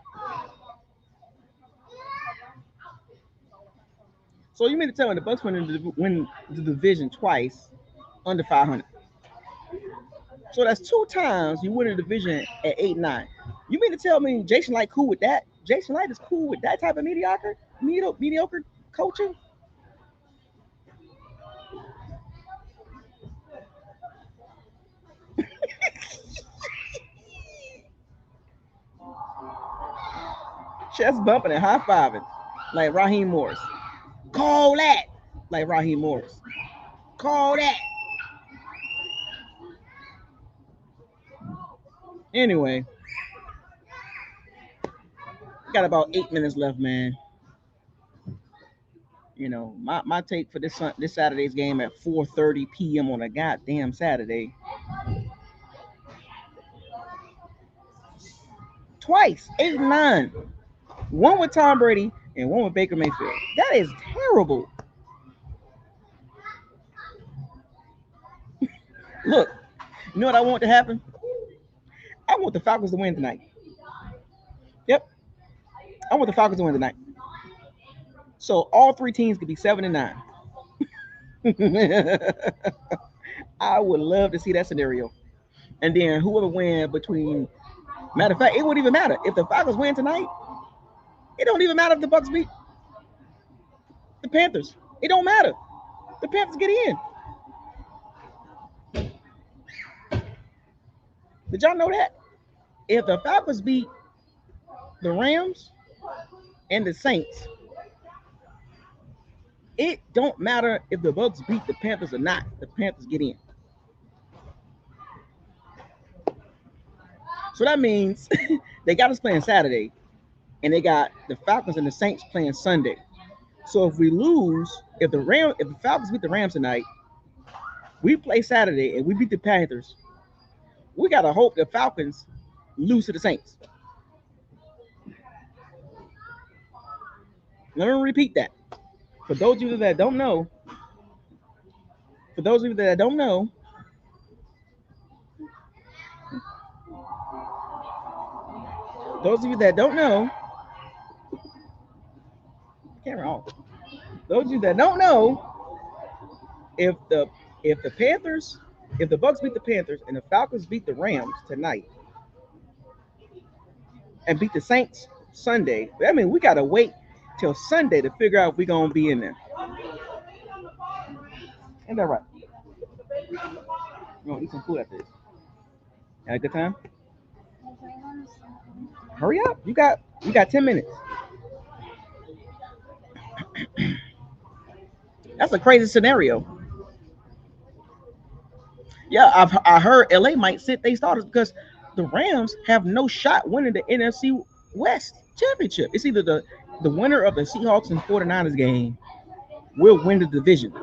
So you mean to tell me the Bucks win the division twice under 500? So that's 2 times you win a division at 8-9. You mean to tell me Jason Light cool with that? Jason Light is cool with that type of mediocre coaching? Chest bumping and high fiving like Raheem Morris. Call that like Raheem Morris. Call that. Anyway, got about 8 minutes left, man. My take for this Saturday's game at 4:30 p.m. on a goddamn Saturday. Twice, 8-9. One with Tom Brady and one with Baker Mayfield. That is terrible. Look, you know what I want to happen? I want the Falcons to win tonight. Yep, I want the Falcons to win tonight. So all three teams could be 7-9. I would love to see that scenario. And then whoever wins between, matter of fact, it wouldn't even matter if the Falcons win tonight. It don't even matter if the Bucks beat the Panthers. It don't matter. The Panthers get in. Did y'all know that? If the Falcons beat the Rams and the Saints, it don't matter if the Bucks beat the Panthers or not. The Panthers get in. So that means they got us playing Saturday, and they got the Falcons and the Saints playing Sunday. So if we lose, if the Falcons beat the Rams tonight, we play Saturday and we beat the Panthers, we gotta hope the Falcons lose to the Saints. Let me repeat that. For those of you that don't know, those of you that don't know, camera off. Those of you that don't know, if the Panthers, if the Bucks beat the Panthers and the Falcons beat the Rams tonight and beat the Saints Sunday, I mean we gotta wait till Sunday to figure out if we're gonna be in there. Ain't that right? You gonna eat some food after this? Had a good time? Hurry up. You got 10 minutes. That's a crazy scenario. Yeah, I heard LA might sit they starters because the Rams have no shot winning the NFC West championship. It's either the winner of the Seahawks and 49ers game will win the division.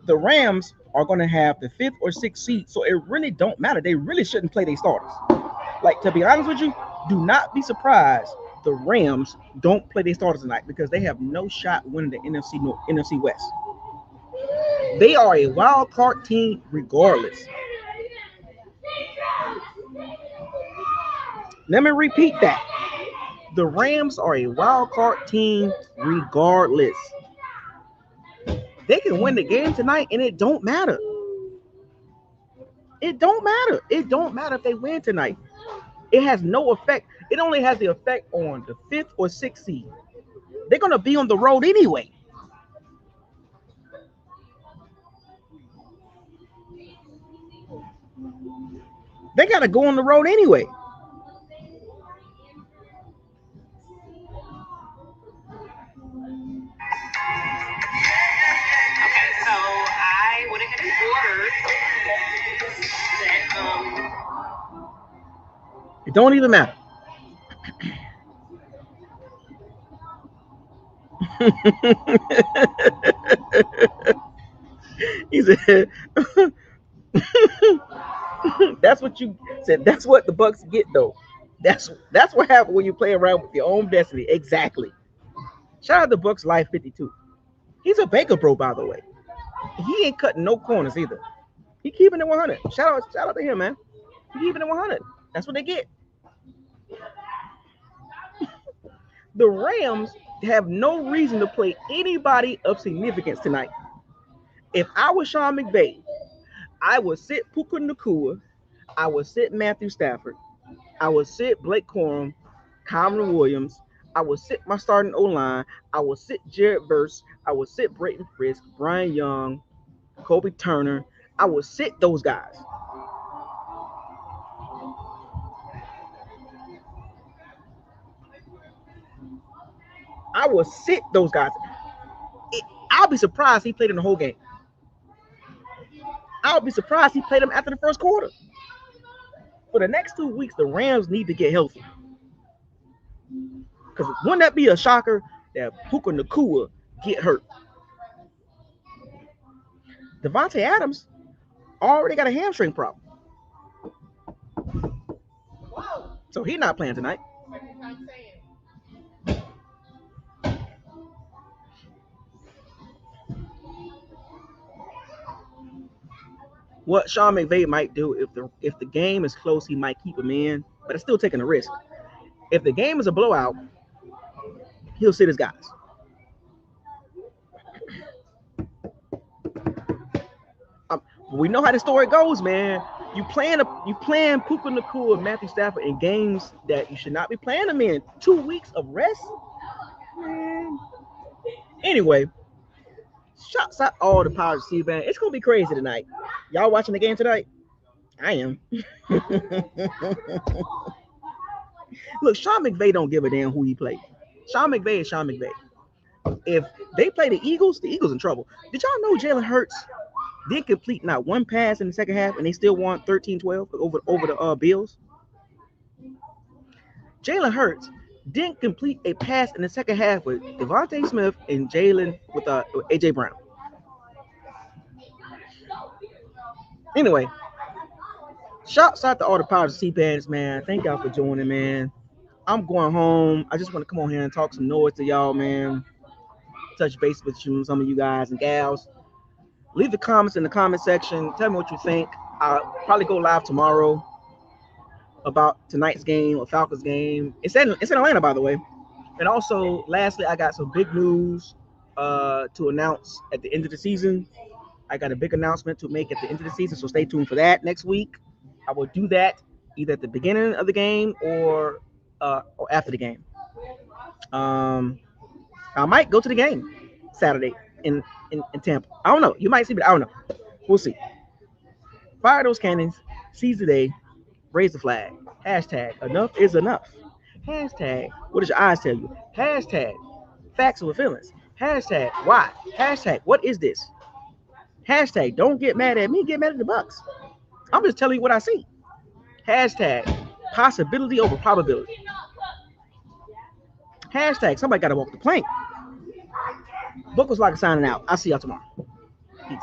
The Rams are going to have the 5th or 6th seed, so it really don't matter. They really shouldn't play their starters. Like, to be honest with you, do not be surprised the Rams don't play their starters tonight because they have no shot winning the NFC West. They are a wild card team regardless. Let me repeat that. The Rams are a wild card team regardless. They can win the game tonight and it don't matter. It don't matter. It don't matter if they win tonight. It has no effect. It only has the effect on the 5th or 6th seed. They're going to be on the road anyway. They got to go on the road anyway. It don't even matter. He said, that's what you said. That's what the Bucks get, though. That's what happens when you play around with your own destiny. Exactly. Shout out to Bucks Life 52. He's a Baker bro, by the way. He ain't cutting no corners either. He keeping it 100. Shout out to him, man. He keeping it 100. That's what they get. The Rams have no reason to play anybody of significance tonight. If I was Sean McVay, I would sit Puka Nacua. I would sit Matthew Stafford. I would sit Blake Corum, Cameron Williams. I would sit my starting O-line. I would sit Jared Verse. I would sit Brayton Frisk, Brian Young, Kobe Turner. I would sit those guys. I will sit those guys. I'll be surprised he played in the whole game. I'll be surprised he played them after the first quarter. For the next 2 weeks, the Rams need to get healthy. Because wouldn't that be a shocker that Puka Nacua get hurt? Davante Adams already got a hamstring problem. So he's not playing tonight. What Sean McVay might do if the game is close, he might keep him in, but it's still taking a risk. If the game is a blowout, he'll sit his guys. We know how the story goes, man. You playing Puka Nacua and Matthew Stafford in games that you should not be playing them in. 2 weeks of rest, man. Anyway, shots out all the Pirates receiver band. It's gonna be crazy tonight. Y'all watching the game tonight? I am. Look, Sean McVay don't give a damn who he plays. Sean McVay is Sean McVay. If they play the Eagles in trouble. Did y'all know Jalen Hurts didn't complete not one pass in the second half, and they still won 13-12 over the Bills? Jalen Hurts didn't complete a pass in the second half with Devontae Smith and Jalen with AJ Brown. Anyway, shouts out to all the Powers C-Bands, man. Thank y'all for joining, man. I'm going home. I just want to come on here and talk some noise to y'all, man. Touch base with you, some of you guys and gals. Leave the comments in the comment section. Tell me what you think. I'll probably go live tomorrow about tonight's game or Falcons game. It's in Atlanta, by the way. And also, lastly, I got some big news to announce at the end of the season. I got a big announcement to make at the end of the season, so stay tuned for that next week. I will do that either at the beginning of the game or after the game. I might go to the game Saturday in Tampa. I don't know. You might see, but I don't know. We'll see. Fire those cannons. Seize the day. Raise the flag. Hashtag enough is enough. Hashtag what does your eyes tell you? Hashtag facts over feelings. Hashtag why? Hashtag what is this? Hashtag don't get mad at me. Get mad at the Bucks. I'm just telling you what I see. Hashtag possibility over probability. Hashtag somebody got to walk the plank. Book was like signing out. I'll see y'all tomorrow. Peace.